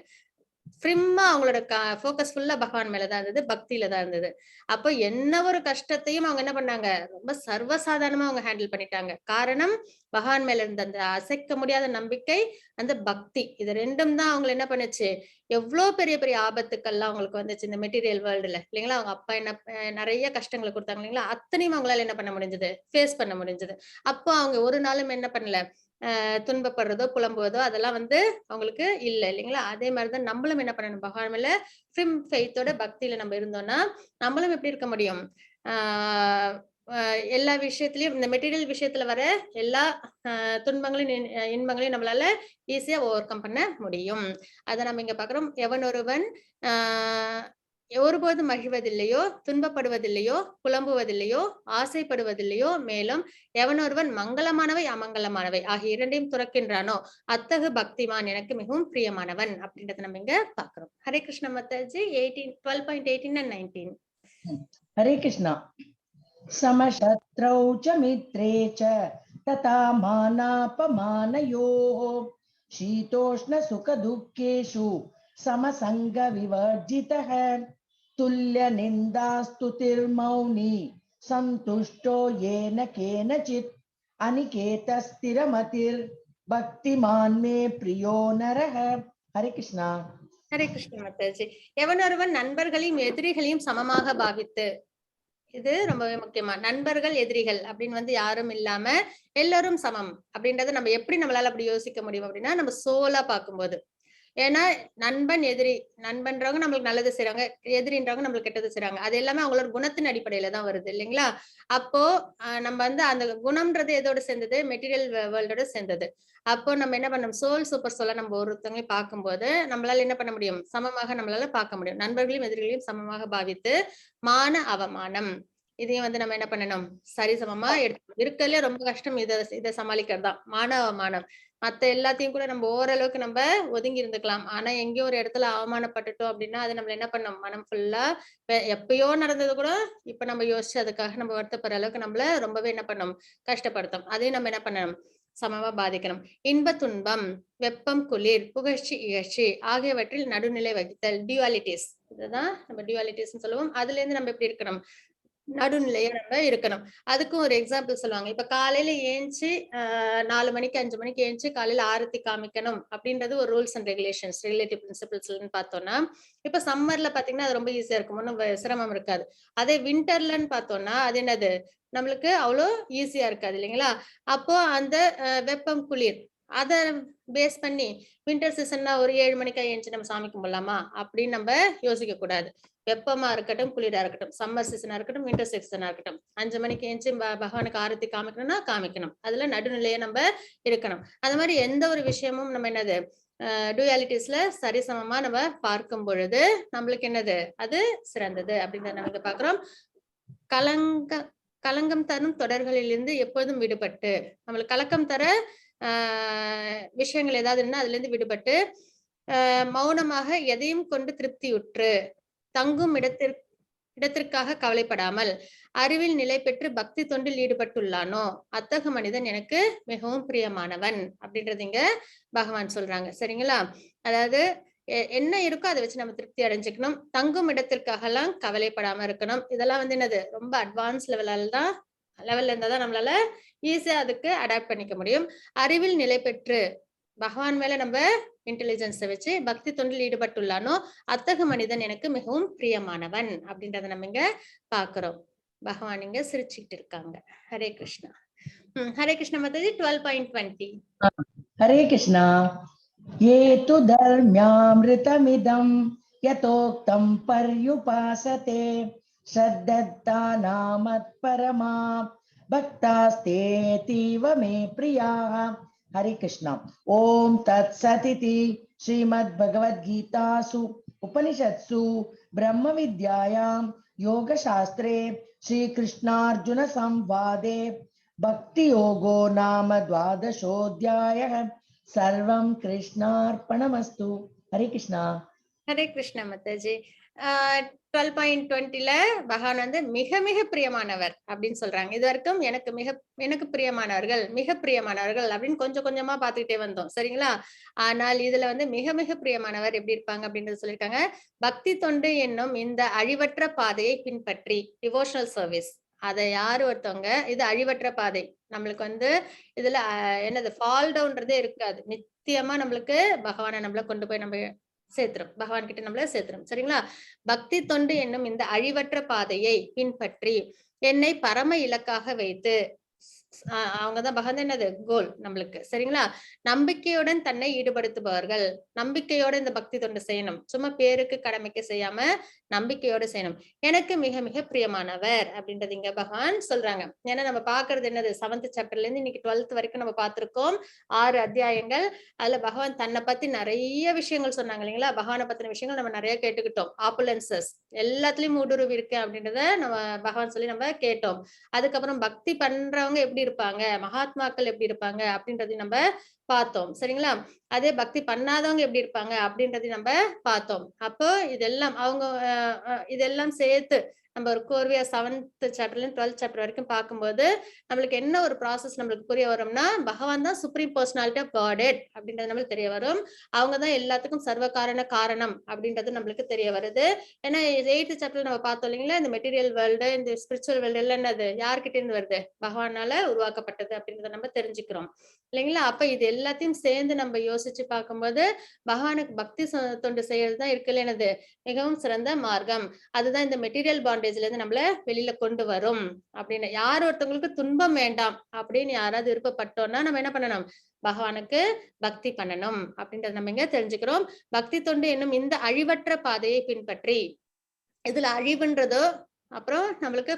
ஃப்ரிம்மா அவங்களோட ஃபோக்கஸ் ஃபுல்லா பகவான் மேலதான் இருந்தது, பக்தியில தான் இருந்தது. அப்போ என்ன ஒரு கஷ்டத்தையும் அவங்க என்ன பண்ணாங்க, ரொம்ப சர்வசாதாரணமா அவங்க ஹேண்டில் பண்ணிட்டாங்க. காரணம் பகவான் மேல இருந்த அந்த அசைக்க முடியாத நம்பிக்கை, அந்த பக்தி. இது ரெண்டும் தான் அவங்களை என்ன பண்ணுச்சு, எவ்வளவு பெரிய பெரிய ஆபத்துக்கள்லாம் அவங்களுக்கு வந்துச்சு இந்த மெட்டீரியல் வேர்ல்டுல இல்லைங்களா? அவங்க அப்பா என்ன நிறைய கஷ்டங்களை கொடுத்தாங்க இல்லைங்களா? அத்தனையும் அவங்களால என்ன பண்ண முடிஞ்சது, ஃபேஸ் பண்ண முடிஞ்சது. அப்போ அவங்க ஒரு நாளும் என்ன பண்ணல, துன்பப்படுறதோ புலம்புவதோ அதெல்லாம் வந்து அவங்களுக்கு இல்ல இல்லைங்களா? அதே மாதிரிதான் நம்மளும் என்ன பண்ணணும், பகவான் மேல ஃபெய்த்தோட பக்தியில நம்ம இருந்தோம்னா நம்மளும் எப்படி இருக்க முடியும், எல்லா விஷயத்திலயும் இந்த மெட்டீரியல் விஷயத்துல வர எல்லா துன்பங்களையும் இன்பங்களையும் நம்மளால ஈஸியா ஓவர் கம் பண்ண முடியும். அதை நம்ம இங்க பாக்குறோம். எவன் ஒருவன் ஒருபோதும் மகிழ்வதில்லையோ, துன்பப்படுவதில்லையோ, புலம்புவதில்லையோ, ஆசைப்படுவதில்லையோ, மேலும் எவனொருவன் மங்களமானவை அமங்கலமானவை ஆகிய இரண்டையும் துறக்கின்றானோ அத்தகு பக்திமான் எனக்கு மிகவும் பிரியமானவன் அப்படின்றத நம்ம இங்க பாக்குறோம். ஹரே கிருஷ்ண மாதாஜி. 12.18 and 19. हरे कृष्णा। समशत्रौ च मित्रे च तथा मानापमानयोः शीतोष्ण सुख दुःखेषु समसंग विवर्जितः तुल्य निन्दास्तुतिर्मौनी सन्तुष्टो येन केनचित् अनिकेतः स्थिरमतिर् भक्तिमान् मे प्रियो नरः। हरे कृष्णा। ஹரே கிருஷ்ண மாதாஜி. எவனொருவன் நண்பர்களையும் எதிரிகளையும் சமமாக பாவித்து, இது ரொம்பவே முக்கியமா, நண்பர்கள் எதிரிகள் அப்படின்னு யாரும் இல்லாம எல்லாரும் சமம் அப்படின்றத நம்ம எப்படி நம்மளால அப்படி யோசிக்க முடியும் அப்படின்னா, நம்ம சோலா பார்க்கும்போது. ஏன்னா நண்பன் எதிரி, நண்பன்றவங்க நம்மளுக்கு நல்லது செய்றாங்க, எதிரின்றவங்க நம்மளுக்கு கெட்டது செய்றாங்க. அது எல்லாமே அவங்களோட குணத்தின் அடிப்படையில தான் வருது இல்லைங்களா? அப்போ நம்ம அந்த குணம்ன்றது எதோட சேர்ந்தது? மெட்டீரியல் வேர்ல்டோட சேர்ந்தது. அப்போ நம்ம என்ன பண்ணணும்? சோல் சூப்பர் சோலா நம்ம ஒருத்தவங்க பார்க்கும்போது நம்மளால என்ன பண்ண முடியும்? சமமாக நம்மளால பார்க்க முடியும். நண்பர்களையும் எதிரிகளையும் சமமாக பாவித்து மான அவமானம் இதையும் நம்ம என்ன பண்ணணும்? சரிசமமா எடுத்து இருக்கறதுல ரொம்ப கஷ்டம் இதை சமாளிக்கிறதுதான் மான அவமானம். மத்த எல்லாத்தையும் கூட நம்ம ஓரளவுக்கு நம்ம ஒதுங்கி இருந்துக்கலாம். ஆனா எங்கேயோ ஒரு இடத்துல அவமானப்பட்டுட்டோம் அப்படின்னா அது நம்மள என்ன பண்ணும்? மனம் ஃபுல்லா எப்பயோ நடந்தது கூட இப்ப நம்ம யோசிச்சு அதுக்காக நம்ம வருத்தப்படுற அளவுக்கு நம்மள ரொம்பவே என்ன பண்ணும்? கஷ்டப்படுத்தும். அதையும் நம்ம என்ன பண்ணணும்? சமமா பாதிக்கணும். இன்ப துன்பம், வெப்பம் குளிர், புகழ்ச்சி இகழ்ச்சி ஆகியவற்றில் நடுநிலை வகித்தல், டியூவாலிட்டிஸ். இதுதான் நம்ம டியூவாலிட்டிஸ் சொல்லுவோம். அதுல இருந்து நம்ம எப்படி இருக்கணும்? நடுநிலையா நம்ம இருக்கணும். அதுக்கும் ஒரு எக்ஸாம்பிள் சொல்லுவாங்க. இப்ப காலையில ஏஞ்சி 4 மணிக்கு 5 மணிக்கு ஏஞ்சி காலையில ஆரத்தி காமிக்கணும் அப்படின்றது ஒரு ரூல்ஸ் அண்ட் ரெகுலேஷன்ஸ், ரிலேட்டிவ் பிரின்சிபிள்ஸ்ன்னு பார்த்தோம்னா, இப்ப சம்மர்ல பாத்தீங்கன்னா அது ரொம்ப ஈஸியா இருக்கும். ஒன்றும் சிரமம் இருக்காது. அதே வின்டர்லன்னு பார்த்தோம்னா அது என்னது? நம்மளுக்கு அவ்வளோ ஈஸியா இருக்காது இல்லைங்களா? அப்போ அந்த வெப்பம் குளிர் அத பேஸ் பண்ணி வின்டர் சீசன்னா ஒரு 7 மணிக்கா ஏஞ்சி நம்ம சாமி கும்பிடலாமா அப்படின்னு நம்ம யோசிக்க கூடாது. வெப்பமா இருக்கட்டும், குளிரா இருக்கட்டும், சம்மர் சீசனா இருக்கட்டும், வின்டர் சீசனா இருக்கட்டும், 5 மணிக்கு ஏஞ்சி பகவானுக்கு ஆரத்தி காமிக்கணும்னா காமிக்கணும். அதுல நடுநிலையா நம்ம இருக்கணும். அந்த மாதிரி எந்த ஒரு விஷயமும் நம்ம என்னது டூயாலிட்டிஸ்ல சரிசமமா நம்ம பார்க்கும் பொழுது நம்மளுக்கு என்னது? அது சிறந்தது அப்படின்றத நம்ம பாக்குறோம். களங்கம் தரும் தொடர்களிலிருந்து எப்போதும் விடுபட்டு, நம்மளுக்கு கலக்கம் தர விஷயங்கள் ஏதாவது இருந்தா அதுல இருந்து விடுபட்டு, மௌனமாக எதையும் கொண்டு திருப்தியுற்று, தங்கும் இடத்திற்காக கவலைப்படாமல் அறிவில் நிலை பெற்று பக்தி தொண்டில் ஈடுபட்டுள்ளானோ அத்தகு மனிதன் எனக்கு மிகவும் பிரியமானவன் அப்படின்றது இங்க பகவான் சொல்றாங்க. சரிங்களா? அதாவது என்ன இருக்கோ அதை வச்சு நம்ம திருப்தி அடைஞ்சுக்கணும். தங்கும் இடத்திற்காக எல்லாம் கவலைப்படாம இருக்கணும். இதெல்லாம் என்னது? ரொம்ப அட்வான்ஸ் லெவல்ல இருந்தா தான் நம்மளால ஈஸியா அதுக்கு அடாப்ட் பண்ணிக்க முடியும். அறிவில் நிலை பெற்று பகவான் மேல நம்ம இன்டெலிஜென்ஸை வச்சு பக்தி தொண்டில் ஈடுபட்டுள்ளானோ அத்தகு மனிதன் எனக்கு மிகவும் பிரியமானவன் அப்படின்றத நம்ம இங்க பாக்குறோம். பகவான் இங்க சிரிச்சுக்கிட்டு இருக்காங்க. ஹரே கிருஷ்ணா. ஹரே கிருஷ்ண மாதாஜி. 12.20. हरे कृष्णा। ये तु धर्म्यामृतमिदं यतोक्तं पर्युपासते श्रद्धानामत्परमा भक्तास्तेतीव मे प्रियाः। हरे कृष्णा। ओम तत्सदिति श्रीमद्भगवद्गीतासु उपनिषत्सु ब्रह्म विद्यायां योगशास्त्रे श्रीकृष्णार्जुन संवादे भक्ति योगो नाम 12ोऽध्यायः। सर्वं कृष्णार्पणमस्तु। हरे कृष्णा। ஹரே கிருஷ்ண மாதாஜி. 12.20ல பகவான் மிக மிக பிரியமானவர் அப்படின்னு சொல்றாங்க. இது வரைக்கும் எனக்கு பிரியமானவர்கள், மிக பிரியமானவர்கள் அப்படின்னு கொஞ்சம் கொஞ்சமா பாத்துக்கிட்டே வந்தோம். சரிங்களா? ஆனால் இதுல மிக மிக பிரியமானவர் எப்படி இருப்பாங்க அப்படின்றது சொல்லியிருக்காங்க. பக்தி தொண்டு என்னும் இந்த அழிவற்ற பாதையை பின்பற்றி, டிவோஷனல் சர்வீஸ், அதை யாரு ஒருத்தவங்க, இது அழிவற்ற பாதை, நம்மளுக்கு இதுல என்னது ஃபால் டவுன்ன்றதே இருக்காது. நித்தியமா நம்மளுக்கு பகவானை நம்மள கொண்டு போய் நம்ம சேர்த்துரும், பகவான் கிட்ட நம்மள சேர்த்துரும். சரிங்களா? பக்தி தொண்டு என்னும் இந்த அழிவற்ற பாதையை பின்பற்றி என்னை பரம இலக்காக வைத்து அவங்கதான் பகவான் என்னது கோல் நம்மளுக்கு. சரிங்களா? நம்பிக்கையுடன் தன்னை ஈடுபடுத்துபவர்கள். நம்பிக்கையோட இந்த பக்தி தொண்டு செய்யணும். சும்மா பேருக்கு கடமைக்கு செய்யாம நம்பிக்கையோட செய்யணும். எனக்கு மிக மிக பிரியமானவர் அப்படின்றது இங்க பகவான் சொல்றாங்க. ஏன்னா நம்ம பாக்குறது என்னது 7th சாப்டர்ல இருந்து இன்னைக்கு 12th வரைக்கும் நம்ம பார்த்திருக்கோம். 6 அத்தியாயங்கள். அதுல பகவான் தன்னை பத்தி நிறைய விஷயங்கள் சொன்னாங்க இல்லைங்களா? பகவானை பத்தின விஷயங்கள் நம்ம நிறைய கேட்டுக்கிட்டோம். ஆப்புலன்சஸ் எல்லாத்துலயும் ஊடுருவி இருக்கு அப்படின்றத நம்ம பகவான் சொல்லி நம்ம கேட்டோம். அதுக்கப்புறம் பக்தி பண்றவங்க எப்படி இருப்பாங்க, மகாத்மாக்கள் எப்படி இருப்பாங்க அப்படின்றதையும் நம்ம பார்த்தோம். சரிங்களா? அதே பக்தி பண்ணாதவங்க எப்படி இருப்பாங்க அப்படின்றதையும் நம்ம பார்த்தோம். அப்போ இதெல்லாம் அவங்க இதெல்லாம் சேர்த்து நம்ம ஒரு கோர்வையா 7th சாப்டர்ல 12th சாப்டர் வரைக்கும் பார்க்கும்போது நம்மளுக்கு என்ன ஒரு ப்ராசஸ் நம்மளுக்கு புரிய வரும்னா, பகவான் தான் சுப்ரீம் பர்சனாலிட்டி ஆஃப் காடெட் அப்படின்றது நம்மளுக்கு தெரிய வரும். அவங்கதான் எல்லாத்துக்கும் சர்வ காரணம் அப்படின்றது நம்மளுக்கு தெரிய வருது. ஏன்னா 8th சாப்டர்ல நம்ம பார்த்தோம் இல்லைங்களா, இந்த மெட்டீரியல் வேர்ல்டு, இந்த ஸ்பிரிச்சுவல் வேர்ல்டு எல்லாம் என்னது யார்கிட்ட இருந்து வருது, பகவானால உருவாக்கப்பட்டது அப்படின்றத நம்ம தெரிஞ்சுக்கிறோம் இல்லைங்களா? அப்ப இது எல்லாத்தையும் சேர்ந்து நம்ம யோசிச்சு பார்க்கும்போது பகவானுக்கு பக்தி தொண்டு செய்யறதுதான் இருக்குல்ல என்னது மிகவும் சிறந்த மார்க்கம். அதுதான் இந்த மெட்டீரியல் பாண்டேஜ்ல இருந்து நம்மள வெளியில கொண்டு வரும் அப்படின்னு. யார் ஒருத்தவங்களுக்கு துன்பம் வேண்டாம் அப்படின்னு யாராவது விருப்பப்பட்டோம்னா நம்ம என்ன பண்ணணும், பகவானுக்கு பக்தி பண்ணணும் அப்படின்றத நம்ம இங்க தெரிஞ்சுக்கிறோம். பக்தி தொண்டு என்னும் இந்த அழிவற்ற பாதையை பின்பற்றி, இதுல அழிவுன்றதோ அப்புறம் நம்மளுக்கு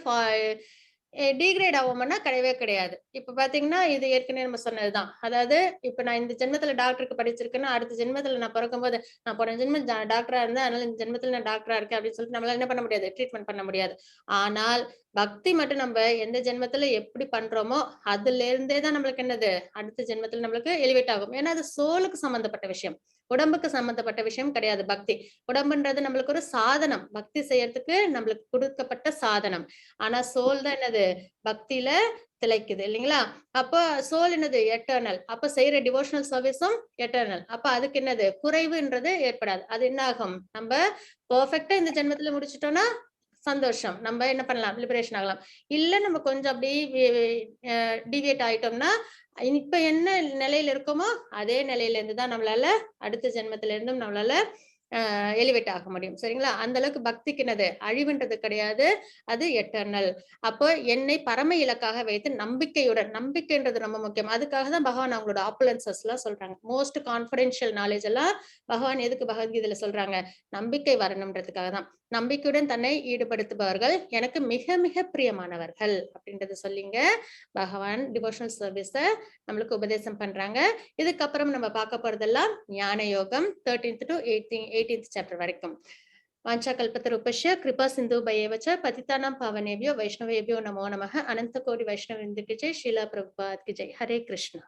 டீக்ரேட் ஆகும்னா கிடையவே கிடையாது. இப்ப பாத்தீங்கன்னா இது ஏற்கனவே நம்ம சொன்னதுதான். அதாவது இப்ப நான் இந்த ஜென்மத்துல டாக்டருக்கு படிச்சிருக்கேன்னா அடுத்த ஜென்மத்துல நான் பிறக்கும்போது நான் போன ஜென்மம் டாக்டரா இருந்தேன், அதனால இந்த ஜென்மத்துல நான் டாக்டரா இருக்கேன் அப்படின்னு சொல்லிட்டு நம்மளால என்ன பண்ண முடியாது, ட்ரீட்மெண்ட் பண்ண முடியாது. ஆனால் பக்தி மட்டும் நம்ம எந்த ஜென்மத்துல எப்படி பண்றோமோ அதுல இருந்தே தான் நம்மளுக்கு என்னது அடுத்த ஜென்மத்துல நம்மளுக்கு எலிவேட் ஆகும். ஏன்னா அது சோலுக்கு சம்பந்தப்பட்ட விஷயம், உடம்புக்கு சம்பந்தப்பட்ட விஷயம் கிடையாது பக்தி. உடம்புன்றது நம்மளுக்கு ஒரு சாதனம், பக்தி செய்யறதுக்கு நம்மளுக்கு கொடுக்கப்பட்ட சாதனம். ஆனா சோல் தான் என்னது பக்தியில திளைக்குது இல்லைங்களா? அப்ப சோல் என்னது எட்டர்னல். அப்ப செய்யற டிவோஷனல் சர்வீஸும் எட்டர்னல். அப்ப அதுக்கு என்னது குறைவுன்றது ஏற்படாது. அது என்ன ஆகும், நம்ம பெர்ஃபெக்ட்டா இந்த ஜென்மத்துல முடிச்சிட்டோம்னா சந்தோஷம், நம்ம என்ன பண்ணலாம், லிபரேஷன் ஆகலாம். இல்ல நம்ம கொஞ்சம் அப்படியே டிவியேட் ஆயிட்டோம்னா இப்ப என்ன நிலையில இருக்கோமோ அதே நிலையில இருந்து தான் நம்மளால அடுத்த ஜென்மத்துல இருந்தும் நம்மளால எலிவேட் ஆக முடியும். சரிங்களா? அந்த அளவுக்கு பக்திக்கு என்னது அழிவுன்றது கிடையாது, அது எட்டர்னல். அப்போ என்னை பரம இலக்காக வைத்து நம்பிக்கையுடன், நம்பிக்கைன்றது ரொம்ப முக்கியம். அதுக்காக தான் பகவான் அவங்களோட ஆப்புலன்சஸ் எல்லாம் சொல்றாங்க. மோஸ்ட் கான்பிடென்ஷியல் நாலேஜ் எல்லாம் பகவான் எதுக்கு பகவத்கீதையில சொல்றாங்க, நம்பிக்கை வரணும்ன்றதுக்காக தான். நம்பிக்கையுடன் தன்னை ஈடுபடுத்துபவர்கள் எனக்கு மிக மிக பிரியமானவர்கள் அப்படின்றத சொல்லிங்க பகவான் டிவோஷனல் சர்வீஸ நம்மளுக்கு உபதேசம் பண்றாங்க. இதுக்கப்புறம் நம்ம பார்க்க போறதெல்லாம் ஞான யோகம் 13th to 18th சாப்டர் வரைக்கும். வாஞ்சா கல்பத்தருபஸ்ய கிருபா சிந்துபயேவ ச பதிதானாம் பாவனேபியோ வைஷ்ணவேபியோ நமோ நமः. அனந்த கோடி வைஷ்ணவ விருந்துக்கு ஜெய். ஸ்ரீல பிரபுபாத் கி ஜெய். ஹரே கிருஷ்ணா.